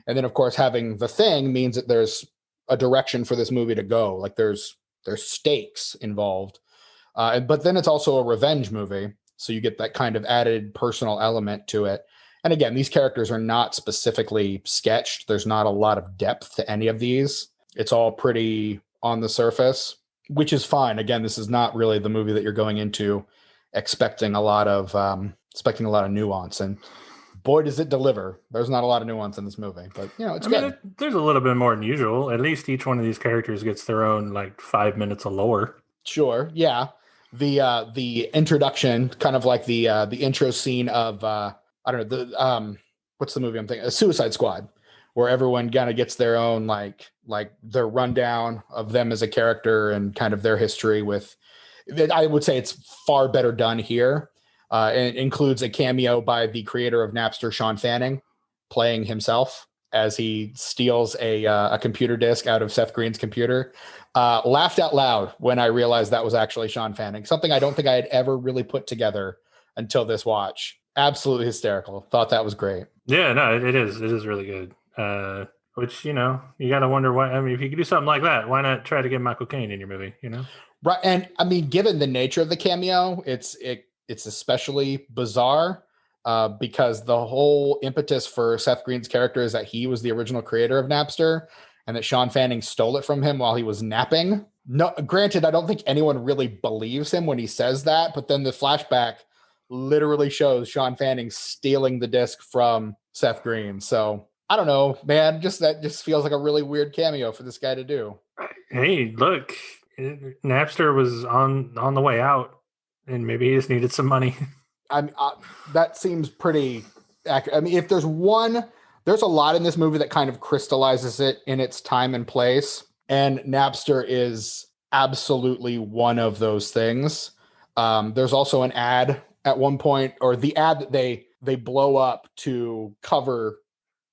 And then of course having the thing means that there's a direction for this movie to go. Like there's stakes involved. But then it's also a revenge movie. So you get that kind of added personal element to it. And again, these characters are not specifically sketched. There's not a lot of depth to any of these. It's all pretty on the surface, which is fine. Again, this is not really the movie that you're going into expecting a lot of nuance. And boy, does it deliver. There's not a lot of nuance in this movie, but it's good. There's a little bit more than usual. At least each one of these characters gets their own like 5 minutes of lore. Sure. Yeah. The introduction, kind of like the intro scene of I don't know, what's the movie I'm thinking? Suicide Squad, where everyone kind of gets their own like their rundown of them as a character and kind of their history with. I would say it's far better done here. And it includes a cameo by the creator of Napster, Sean Fanning, playing himself as he steals a computer disk out of Seth Green's computer. Laughed out loud when I realized that was actually Sean Fanning, something I don't think I had ever really put together until this watch. Absolutely hysterical. Thought that was great. Yeah, no, it is. It is really good. Which, you got to wonder why. I mean, if you could do something like that, why not try to get Michael Caine in your movie, Right. And I mean, given the nature of the cameo, it's especially bizarre because the whole impetus for Seth Green's character is that he was the original creator of Napster and that Sean Fanning stole it from him while he was napping. No, granted, I don't think anyone really believes him when he says that, but then the flashback literally shows Sean Fanning stealing the disc from Seth Green. So I don't know, man. That just feels like a really weird cameo for this guy to do. Hey, look, Napster was on the way out, and maybe he just needed some money. That seems pretty accurate. I mean, if there's a lot in this movie that kind of crystallizes it in its time and place, and Napster is absolutely one of those things. There's also an ad at one point, or the ad that they blow up to cover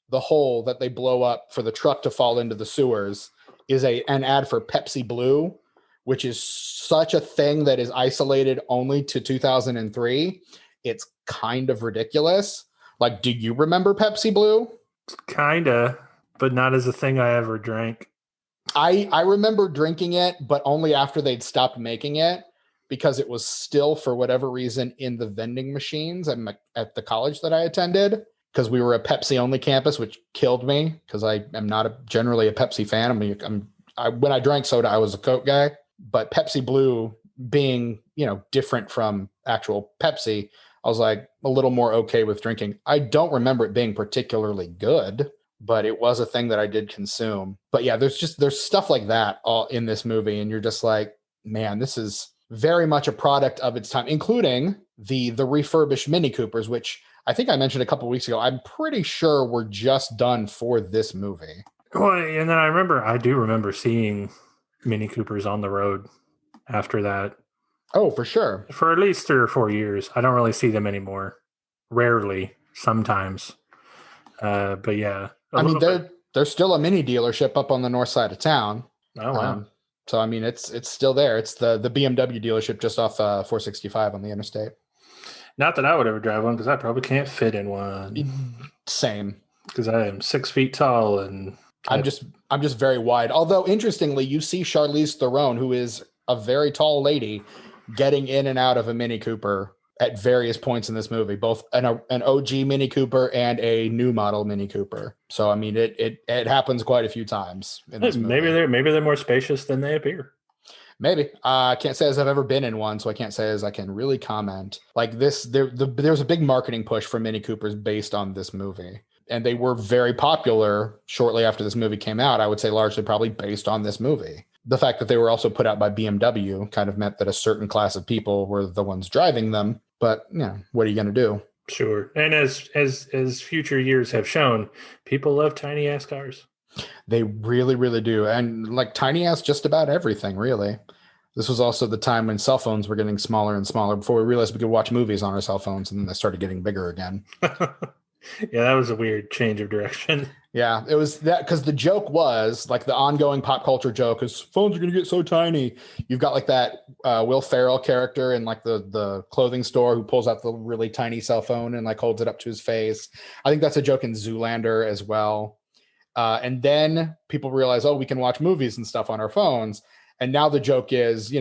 the hole that they blow up for the truck to fall into the sewers is an ad for Pepsi Blue, which is such a thing that is isolated only to 2003. It's kind of ridiculous. Like, do you remember Pepsi Blue? Kinda, but not as a thing I ever drank. I remember drinking it, but only after they'd stopped making it, because it was still, for whatever reason, in the vending machines at the college that I attended, because we were a Pepsi only campus, which killed me because I am not generally a Pepsi fan. When I drank soda, I was a Coke guy, but Pepsi Blue being, different from actual Pepsi, I was like a little more okay with drinking. I don't remember it being particularly good, but it was a thing that I did consume. But yeah, there's stuff like that all in this movie, and you're just like, man, this is very much a product of its time, including the refurbished Mini Coopers, which I think I mentioned a couple of weeks ago. I'm pretty sure were just done for this movie. Well, and then I do remember seeing Mini Coopers on the road after that. Oh, for sure. For at least 3 or 4 years. I don't really see them anymore. Rarely, sometimes. But yeah. There's still a Mini dealership up on the north side of town. Oh, wow. So, I mean, it's still there. It's the BMW dealership just off 465 on the interstate. Not that I would ever drive one, because I probably can't fit in one. Same. Because I am 6 feet tall and I'm just very wide. Although, interestingly, you see Charlize Theron, who is a very tall lady, getting in and out of a Mini Cooper at various points in this movie, both an OG Mini Cooper and a new model Mini Cooper. So, I mean, it happens quite a few times in this movie. Maybe they're more spacious than they appear. Maybe. I can't say as I've ever been in one, so I can't say as I can really comment. Like this, there's a big marketing push for Mini Coopers based on this movie. And they were very popular shortly after this movie came out. I would say largely probably based on this movie. The fact that they were also put out by BMW kind of meant that a certain class of people were the ones driving them. But, what are you going to do? Sure. And as future years have shown, people love tiny ass cars. They really, really do. And like tiny ass just about everything, really. This was also the time when cell phones were getting smaller and smaller before we realized we could watch movies on our cell phones, and then they started getting bigger again. Yeah, that was a weird change of direction. Yeah, it was that, because the joke was like the ongoing pop culture joke is phones are going to get so tiny. You've got like that Will Ferrell character in like the clothing store who pulls out the really tiny cell phone and like holds it up to his face. I think that's a joke in Zoolander as well. And then people realize, we can watch movies and stuff on our phones. And now the joke is,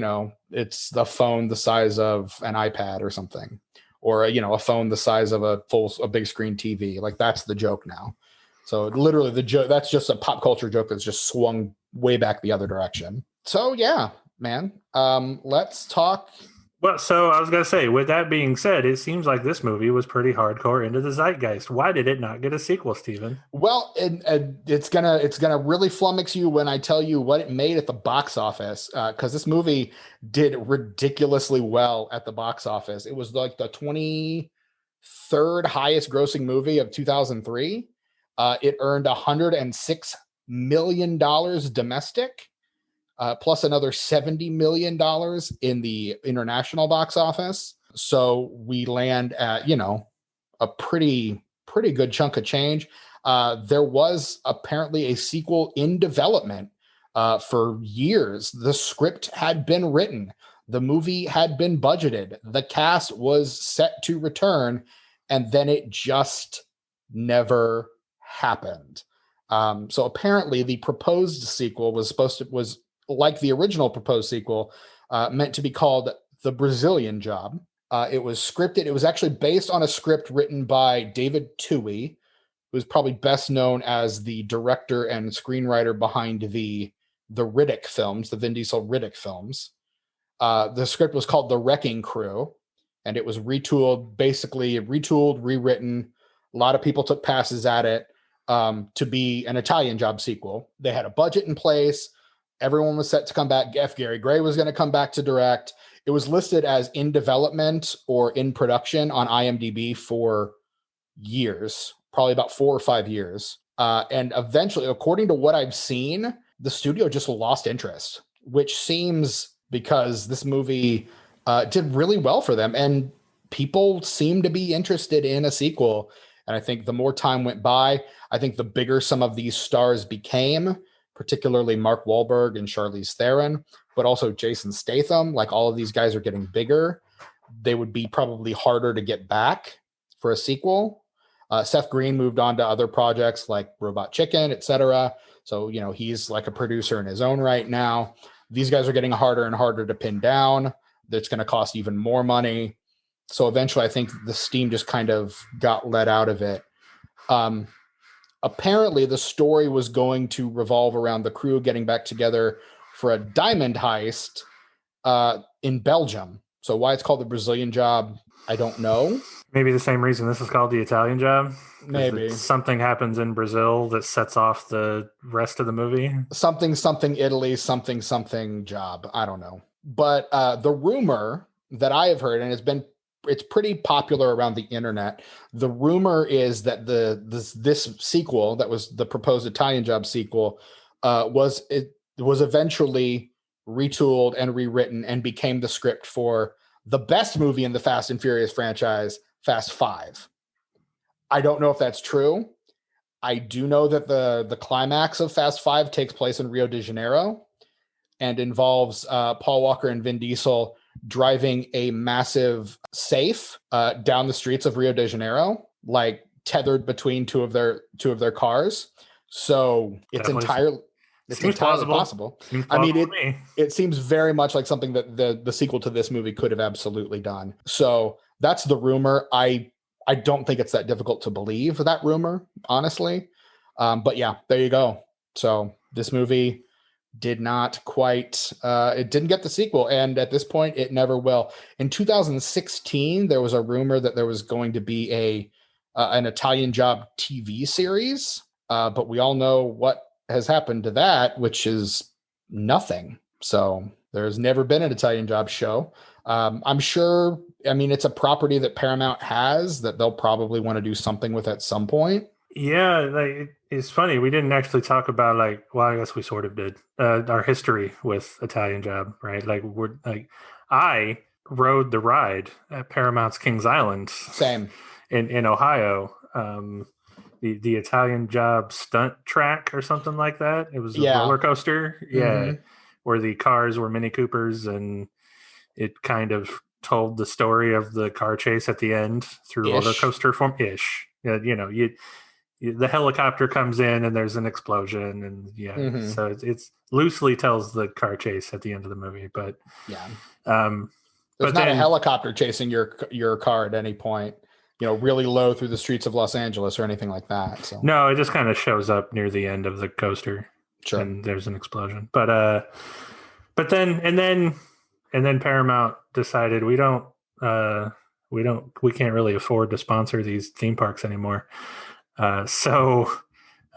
it's the phone the size of an iPad or something, or, a phone the size of a big screen TV. Like that's the joke now. So literally the joke, that's just a pop culture joke that's just swung way back the other direction. So yeah, man, let's talk. Well, so I was going to say, with that being said, it seems like this movie was pretty hardcore into the zeitgeist. Why did it not get a sequel, Steven? Well, it's gonna really flummox you when I tell you what it made at the box office, because this movie did ridiculously well at the box office. It was like the 23rd highest grossing movie of 2003. It earned $106 million domestic. Plus another $70 million in the international box office. So we land at, a pretty good chunk of change. There was apparently a sequel in development for years. The script had been written. The movie had been budgeted. The cast was set to return. And then it just never happened. So apparently the proposed sequel was like the original proposed sequel, meant to be called The Brazilian Job. It was scripted. It was actually based on a script written by David Twohy, who's probably best known as the director and screenwriter behind the Riddick films, the Vin Diesel Riddick films. The script was called The Wrecking Crew. and it was retooled, rewritten. A lot of people took passes at it to be an Italian Job sequel. They had a budget in place. Everyone was set to come back. F. Gary Gray was going to come back to direct. It was listed as in development or in production on IMDb for years, probably about 4 or 5 years. And eventually, according to what I've seen, the studio just lost interest, which seems because this movie did really well for them. And people seem to be interested in a sequel. And I think the more time went by, I think the bigger some of these stars became, particularly Mark Wahlberg and Charlize Theron, but also Jason Statham. Like, all of these guys are getting bigger. They would be probably harder to get back for a sequel. Seth Green moved on to other projects like Robot Chicken, etc. So, he's like a producer in his own right now. These guys are getting harder and harder to pin down. That's going to cost even more money. So eventually I think the steam just kind of got let out of it. Apparently the story was going to revolve around the crew getting back together for a diamond heist in Belgium. So why it's called The Brazilian Job, I don't know. Maybe the same reason this is called The Italian Job. Maybe something happens in Brazil that sets off the rest of the movie. Something Italy, something job. I don't know. But the rumor that I have heard, and it's pretty popular around the internet. The rumor is that this sequel, that was the proposed Italian Job sequel, was eventually retooled and rewritten and became the script for the best movie in the Fast and Furious franchise, Fast 5. I don't know if that's true. I do know that the climax of Fast 5 takes place in Rio de Janeiro and involves Paul Walker and Vin Diesel driving a massive safe down the streets of Rio de Janeiro, like tethered between two of their cars. So it's entirely possible. I mean, it seems very much like something that the sequel to this movie could have absolutely done. So that's the rumor. I don't think it's that difficult to believe that rumor, honestly. But yeah, there you go. So this movie did not quite, it didn't get the sequel. And at this point, it never will. In 2016, there was a rumor that there was going to be an Italian Job TV series. But we all know what has happened to that, which is nothing. So there's never been an Italian Job show. I'm sure, I mean, it's a property that Paramount has that they'll probably want to do something with at some point. Yeah, like it's funny. We didn't actually talk about I guess we sort of did our history with Italian Job, right? I rode the ride at Paramount's Kings Island, same in Ohio. The Italian Job stunt track or something like that. It was a roller coaster, where the cars were Mini Coopers, and it kind of told the story of the car chase at the end through roller coaster form ish. The helicopter comes in and there's an explosion, and so it's loosely tells the car chase at the end of the movie, but there's not a helicopter chasing your car at any point, really low through the streets of Los Angeles or anything like that. So no, it just kind of shows up near the end of the coaster, and there's an explosion. But then Paramount decided we can't really afford to sponsor these theme parks anymore. So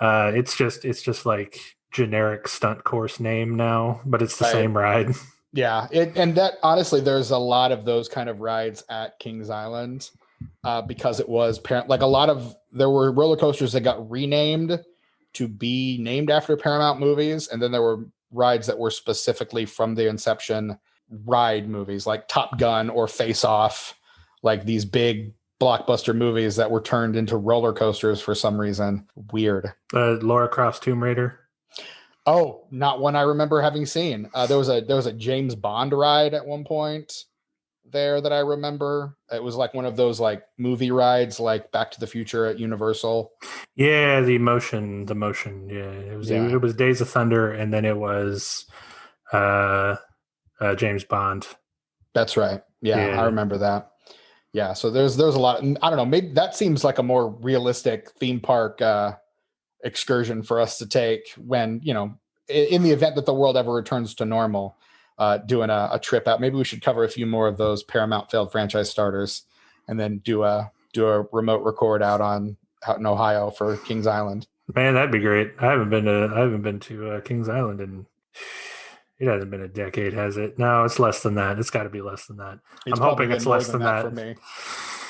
it's just like generic stunt course name now, but it's the same ride. Yeah. And that honestly, there's a lot of those kind of rides at Kings Island because it was there were roller coasters that got renamed to be named after Paramount movies. And then there were rides that were specifically from the Inception ride movies like Top Gun or Face Off, like these big blockbuster movies that were turned into roller coasters for some reason. Weird. Laura Croft Tomb Raider. Oh, not one I remember having seen. There was a James Bond ride at one point there that I remember. It was like one of those like movie rides, like Back to the Future at Universal. Yeah, the motion. Yeah, it was Days of Thunder, and then it was James Bond. That's right. Yeah, I remember that. Yeah, so there's a lot. I don't know. Maybe that seems like a more realistic theme park excursion for us to take when, in the event that the world ever returns to normal. doing a trip out. Maybe we should cover a few more of those Paramount failed franchise starters, and then do a remote record out in Ohio for Kings Island. Man, that'd be great. I haven't been to Kings Island in it hasn't been a decade, has it? No, it's less than that. It's got to be less than that. It's I'm hoping probably it's more less than that for me.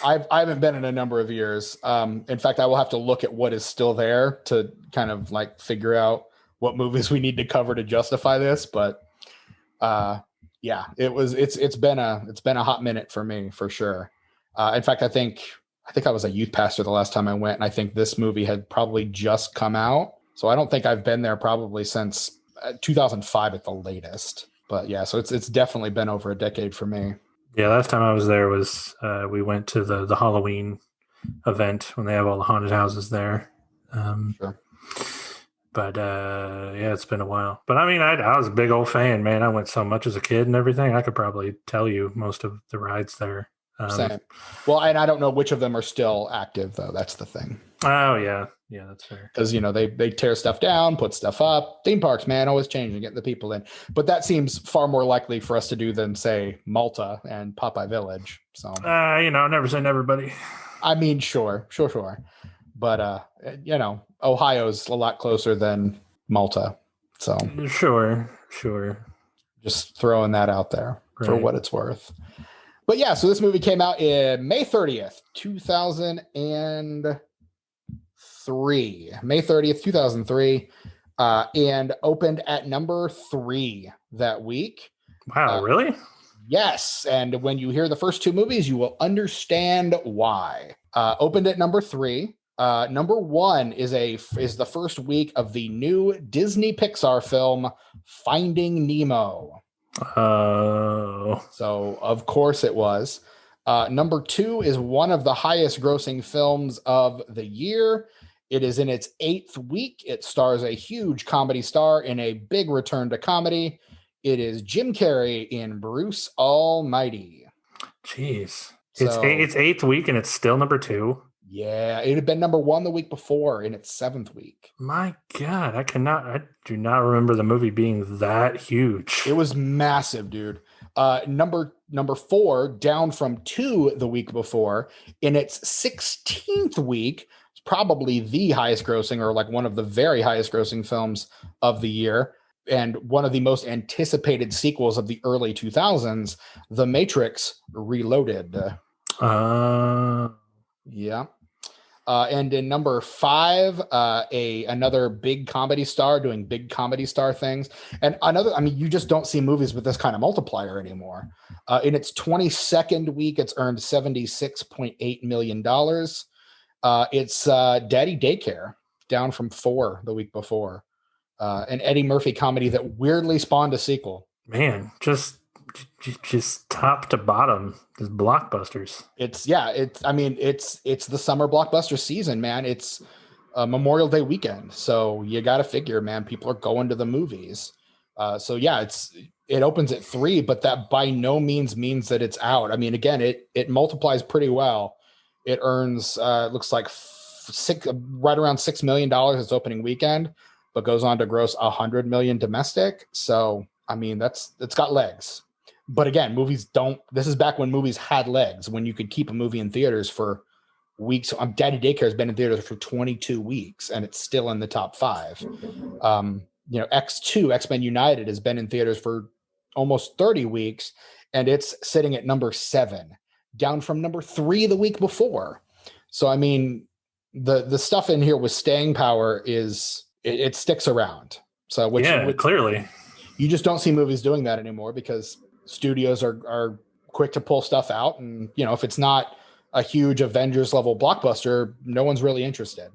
I haven't been in a number of years. In fact, I will have to look at what is still there to kind of like figure out what movies we need to cover to justify this. But yeah, it's been a hot minute for me for sure. In fact, I think I was a youth pastor the last time I went, and I think this movie had probably just come out. So I don't think I've been there probably since 2005 at the latest. But yeah, so it's definitely been over a decade for me. Yeah, last time I was there was we went to the Halloween event when they have all the haunted houses there. Sure. But yeah, it's been a while. But I mean, I was a big old fan, man. I went so much as a kid and everything. I could probably tell you most of the rides there. Same. Well, and I don't know which of them are still active, though. That's the thing. Oh, yeah. Yeah, that's fair. Because, they tear stuff down, put stuff up. Theme parks, man, always changing, getting the people in. But that seems far more likely for us to do than, say, Malta and Popeye Village. So, never say never, buddy. I mean, sure. But, Ohio's a lot closer than Malta. So, Sure. Just throwing that out there for what it's worth. But yeah, so this movie came out in May 30th, 2003. May 30th, 2003, and opened at number 3 that week. Wow, really? Yes, and when you hear the first two movies, you will understand why. Opened at number 3. Number 1 is the first week of the new Disney Pixar film Finding Nemo. Oh. So, of course it was. Number 2 is one of the highest grossing films of the year. It is in its 8th week. It stars a huge comedy star in a big return to comedy. It is Jim Carrey in Bruce Almighty. Jeez. So, it's 8th week and it's still number 2? Yeah, it had been number 1 the week before in its 7th week. My God, I do not remember the movie being that huge. It was massive, dude. Number 4, down from 2 the week before, in its 16th week, it's probably the highest grossing, or like one of the very highest grossing films of the year, and one of the most anticipated sequels of the early 2000s, The Matrix Reloaded. Yeah. And in number 5, another big comedy star doing big comedy star things. And you just don't see movies with this kind of multiplier anymore. In its 22nd week, it's earned $76.8 million. It's Daddy Daycare, down from 4 the week before. An Eddie Murphy comedy that weirdly spawned a sequel. Man, just top to bottom, just blockbusters. It's the summer blockbuster season, man. It's Memorial Day weekend, so you got to figure, man, people are going to the movies. So yeah, it opens at 3, but that by no means that it's out. I mean, again, it multiplies pretty well. It earns looks like right around $6 million its opening weekend, but goes on to gross $100 million domestic. So I mean, it's got legs. But again, this is back when movies had legs, when you could keep a movie in theaters for weeks. Daddy Daycare has been in theaters for 22 weeks and it's still in the top 5. X2, X-Men United, has been in theaters for almost 30 weeks and it's sitting at number 7, down from number 3 the week before. So, I mean, the stuff in here with staying power it sticks around. So, clearly. You just don't see movies doing that anymore because studios are quick to pull stuff out. And, if it's not a huge Avengers level blockbuster, no one's really interested.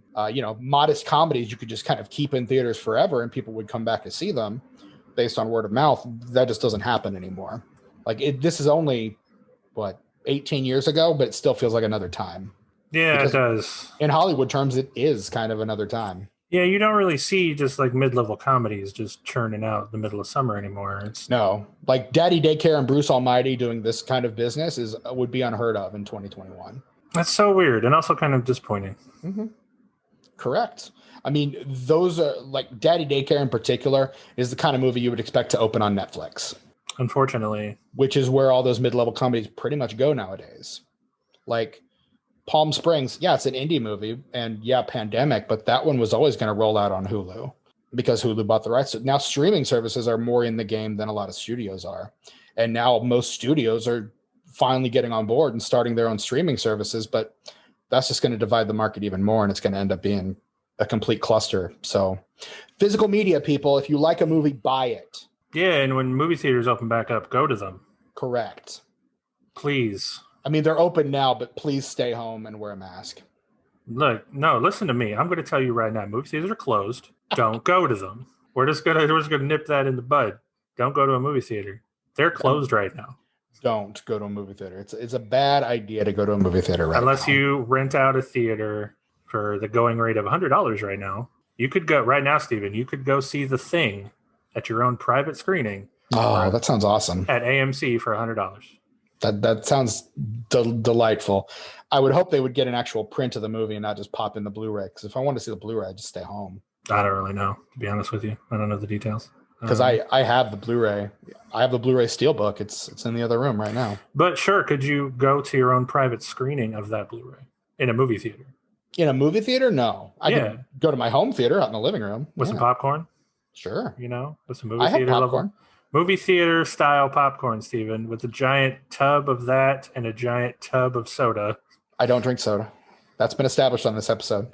Modest comedies you could just kind of keep in theaters forever and people would come back to see them based on word of mouth. That just doesn't happen anymore. This is only 18 years ago, but it still feels like another time. Yeah, because it does. In Hollywood terms, it is kind of another time. Yeah, you don't really see just like mid-level comedies just churning out in the middle of summer anymore. No, like Daddy Daycare and Bruce Almighty doing this kind of business would be unheard of in 2021. That's so weird and also kind of disappointing. Mm-hmm. Correct. I mean, those are like Daddy Daycare in particular is the kind of movie you would expect to open on Netflix. unfortunately. Which is where all those mid-level comedies pretty much go nowadays. Like Palm Springs, yeah, it's an indie movie, and yeah, pandemic, but that one was always going to roll out on Hulu because Hulu bought the rights. Now streaming services are more in the game than a lot of studios are. And now most studios are finally getting on board and starting their own streaming services, but that's just going to divide the market even more, and it's going to end up being a complete cluster. So physical media, people, if you like a movie, buy it. Yeah, and when movie theaters open back up, go to them. Correct. Please. I mean, they're open now, but please stay home and wear a mask. Look, no, listen to me. I'm going to tell you right now, movie theaters are closed. Don't go to them. We're just gonna nip that in the bud. Don't go to a movie theater. They're closed right now. Don't go to a movie theater. It's a bad idea to go to a movie theater right now. Unless you rent out a theater for the going rate of $100 right now. You could go right now, Steven. You could go see The Thing at your own private screening. Oh, that sounds awesome. At AMC for $100. That sounds delightful. I would hope they would get an actual print of the movie and not just pop in the Blu-ray. Because if I want to see the Blu-ray, I just stay home. I don't really know, to be honest with you. I don't know the details. Because I have the Blu-ray. I have the Blu-ray Steelbook. It's in the other room right now. But sure, could you go to your own private screening of that Blu-ray in a movie theater? In a movie theater? No. I can go to my home theater out in the living room. With some popcorn? Sure. You know, with some movie theater level. Movie theater style popcorn, Steven, with a giant tub of that and a giant tub of soda. I don't drink soda. That's been established on this episode.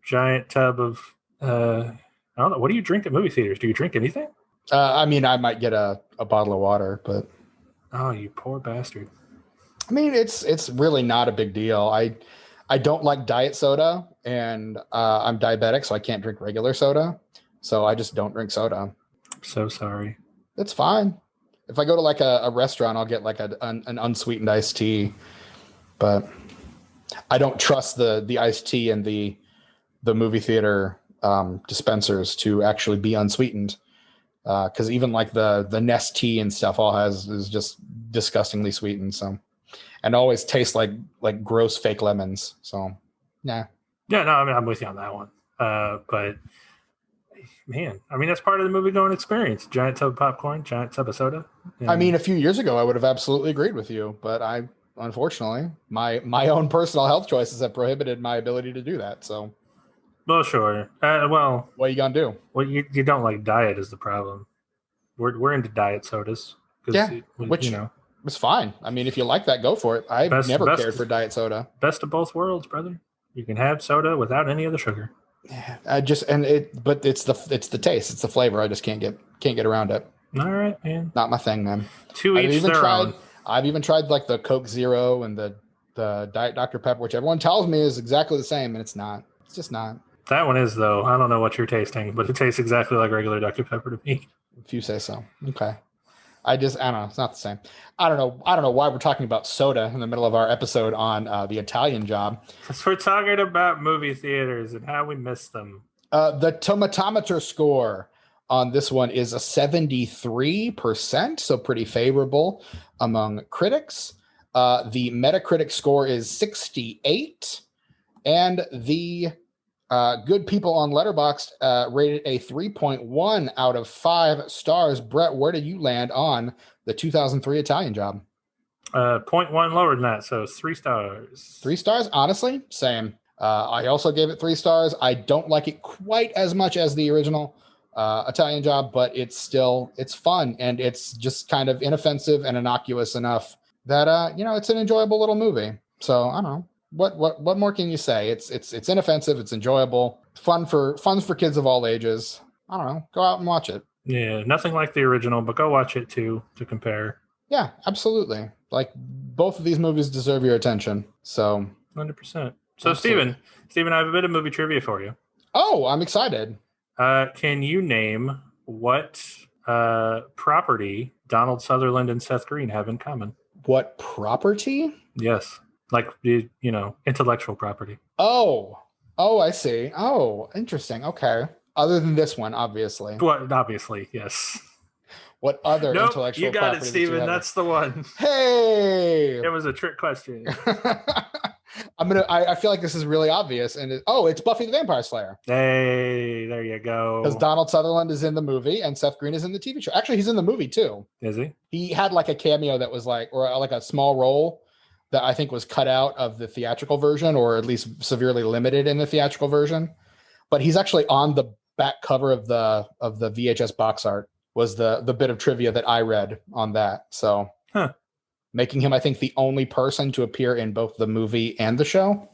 Giant tub of, I don't know. What do you drink at movie theaters? Do you drink anything? I mean, I might get a bottle of water, but. Oh, you poor bastard. I mean, it's really not a big deal. I don't like diet soda, and I'm diabetic, so I can't drink regular soda. So I just don't drink soda. I'm so sorry. It's fine. If I go to like a restaurant, I'll get like an unsweetened iced tea, but I don't trust the iced tea and the movie theater dispensers to actually be unsweetened. Because even like the Nest tea and stuff is just disgustingly sweetened. So, and always tastes like gross fake lemons. So, yeah. Yeah, no, I mean, I'm with you on that one. But man, I mean, that's part of the movie going experience. Giant tub of popcorn, giant tub of soda. I mean, a few years ago, I would have absolutely agreed with you, but unfortunately, my own personal health choices have prohibited my ability to do that. So, well, sure. Well, what are you gonna do? Well, you don't like diet is the problem. We're into diet sodas. Yeah, which it's fine. I mean, if you like that, go for it. I've never cared for diet soda. Best of both worlds, brother. You can have soda without any of the sugar. Yeah, but it's the taste, it's the flavor. I just can't get around it. All right, man. Not my thing, man. To each their own. I've even tried like the Coke Zero and the Diet Dr. Pepper, which everyone tells me is exactly the same, and it's not. It's just not. That one is though. I don't know what you're tasting, but it tastes exactly like regular Dr. Pepper to me. If you say so. Okay. I don't know. It's not the same. I don't know why we're talking about soda in the middle of our episode on The Italian Job. Because we're talking about movie theaters and how we miss them. The tomatometer score on this one is a 73%, so pretty favorable among critics. The Metacritic score is 68, and the good people on Letterboxd rated a 3.1 out of 5 stars. Brett, where did you land on the 2003 Italian Job? 0.1 lower than that, so 3 stars. 3 stars? Honestly, same. I also gave it 3 stars. I don't like it quite as much as the original Italian Job, but it's fun, and it's just kind of inoffensive and innocuous enough that it's an enjoyable little movie. So I don't know. What more can you say? It's inoffensive, it's enjoyable, fun for kids of all ages. I don't know. Go out and watch it. Yeah, nothing like the original, but go watch it too to compare. Yeah, absolutely. Like both of these movies deserve your attention. So 100%. So Steven, I have a bit of movie trivia for you. Oh, I'm excited. Can you name what property Donald Sutherland and Seth Green have in common? What property? Yes. Like, intellectual property. Oh, I see. Oh, interesting. Okay. Other than this one, obviously. Well, obviously, yes. What other intellectual property? You got it, Steven. That's the one. Hey! It was a trick question. I feel like this is really obvious, and it's Buffy the Vampire Slayer. Hey, there you go. Because Donald Sutherland is in the movie and Seth Green is in the TV show. Actually, he's in the movie too. Is he? He had like a cameo that was like, or like a small role that I think was cut out of the theatrical version, or at least severely limited in the theatrical version. But he's actually on the back cover of the VHS box art. Was the bit of trivia that I read on that. So making him, I think, the only person to appear in both the movie and the show.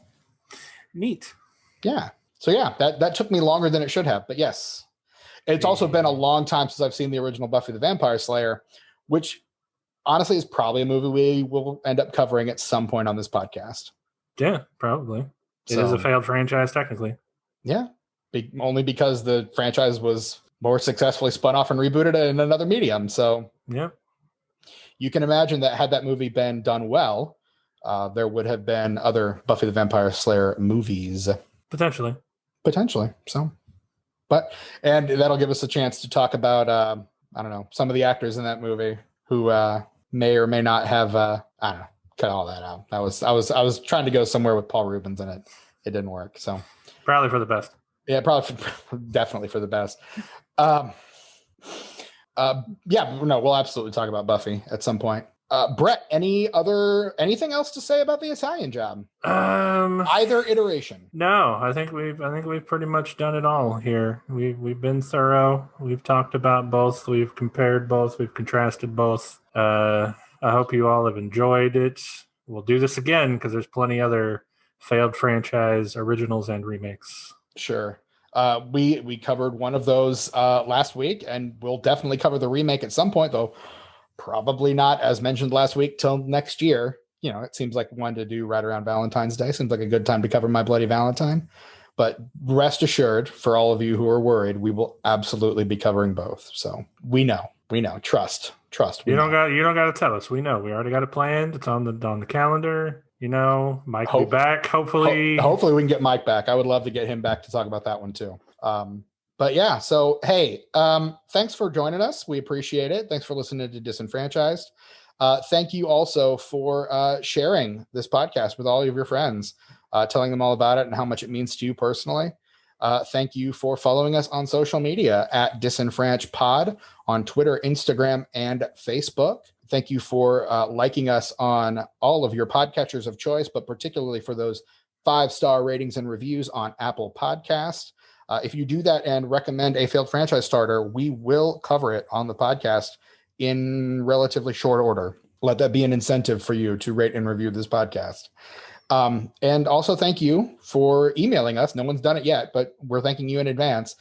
Neat. Yeah. So yeah, that took me longer than it should have. But yes, it's also been a long time since I've seen the original Buffy the Vampire Slayer, which honestly is probably a movie we will end up covering at some point on this podcast. Yeah, probably. It is a failed franchise, technically. Yeah. Only because the franchise was more successfully spun off and rebooted in another medium. So yeah, you can imagine that had that movie been done well, there would have been other Buffy the Vampire Slayer movies. Potentially. So, and that'll give us a chance to talk about, I don't know, some of the actors in that movie who may or may not have, I don't know, cut all that out. I was trying to go somewhere with Paul Rubens in it. It didn't work. So probably for the best. Yeah, definitely for the best. We'll absolutely talk about Buffy at some point. Brett, anything else to say about the Italian Job? Either iteration? No, I think we've pretty much done it all here. We've been thorough. We've talked about both. We've compared both. We've contrasted both. I hope you all have enjoyed it. We'll do this again because there's plenty other failed franchise originals and remakes. Sure. We covered one of those last week, and we'll definitely cover the remake at some point, though probably not, as mentioned last week, till next year. You know, it seems like one to do right around Valentine's Day. Seems like a good time to cover My Bloody Valentine. But rest assured, for all of you who are worried, we will absolutely be covering both. So we know. Trust. You don't got to tell us. We know. We already got it planned. It's on the calendar. You know, Mike will be back, hopefully. Hopefully we can get Mike back. I would love to get him back to talk about that one too. But yeah, so hey, thanks for joining us. We appreciate it. Thanks for listening to Disenfranchised. Thank you also for sharing this podcast with all of your friends, telling them all about it and how much it means to you personally. Thank you for following us on social media at DisenfranchPod on Twitter, Instagram, and Facebook. Thank you for liking us on all of your podcatchers of choice, but particularly for those 5-star ratings and reviews on Apple Podcasts. If you do that and recommend a failed franchise starter, we will cover it on the podcast in relatively short order. Let that be an incentive for you to rate and review this podcast. And also thank you for emailing us. No one's done it yet, but we're thanking you in advance.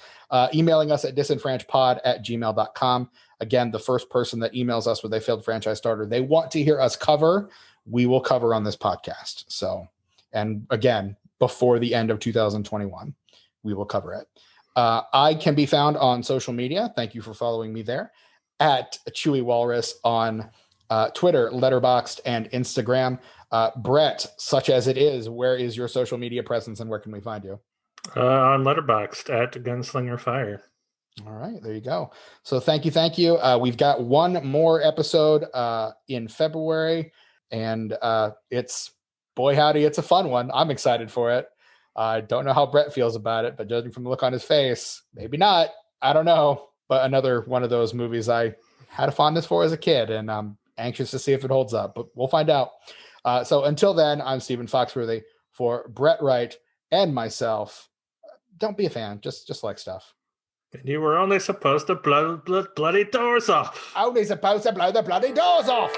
Emailing us at disenfranchpod@gmail.com. Again, the first person that emails us with a failed franchise starter they want to hear us cover, we will cover on this podcast. So, and again, before the end of 2021, we will cover it. I can be found on social media. Thank you for following me there at Chewy Walrus on Twitter, Letterboxd, and Instagram. Brett, such as it is, where is your social media presence and where can we find you? On Letterboxd at Gunslinger Fire. All right, there you go. So thank you. We've got one more episode in February, and it's a fun one. I'm excited for it. I don't know how Brett feels about it, but judging from the look on his face, maybe not. I don't know. But another one of those movies I had a fondness for as a kid, and I'm anxious to see if it holds up, but we'll find out. So until then, I'm Stephen Foxworthy for Brett Wright and myself. Don't be a fan. Just like stuff. You were only supposed to blow the bloody doors off. Only supposed to blow the bloody doors off.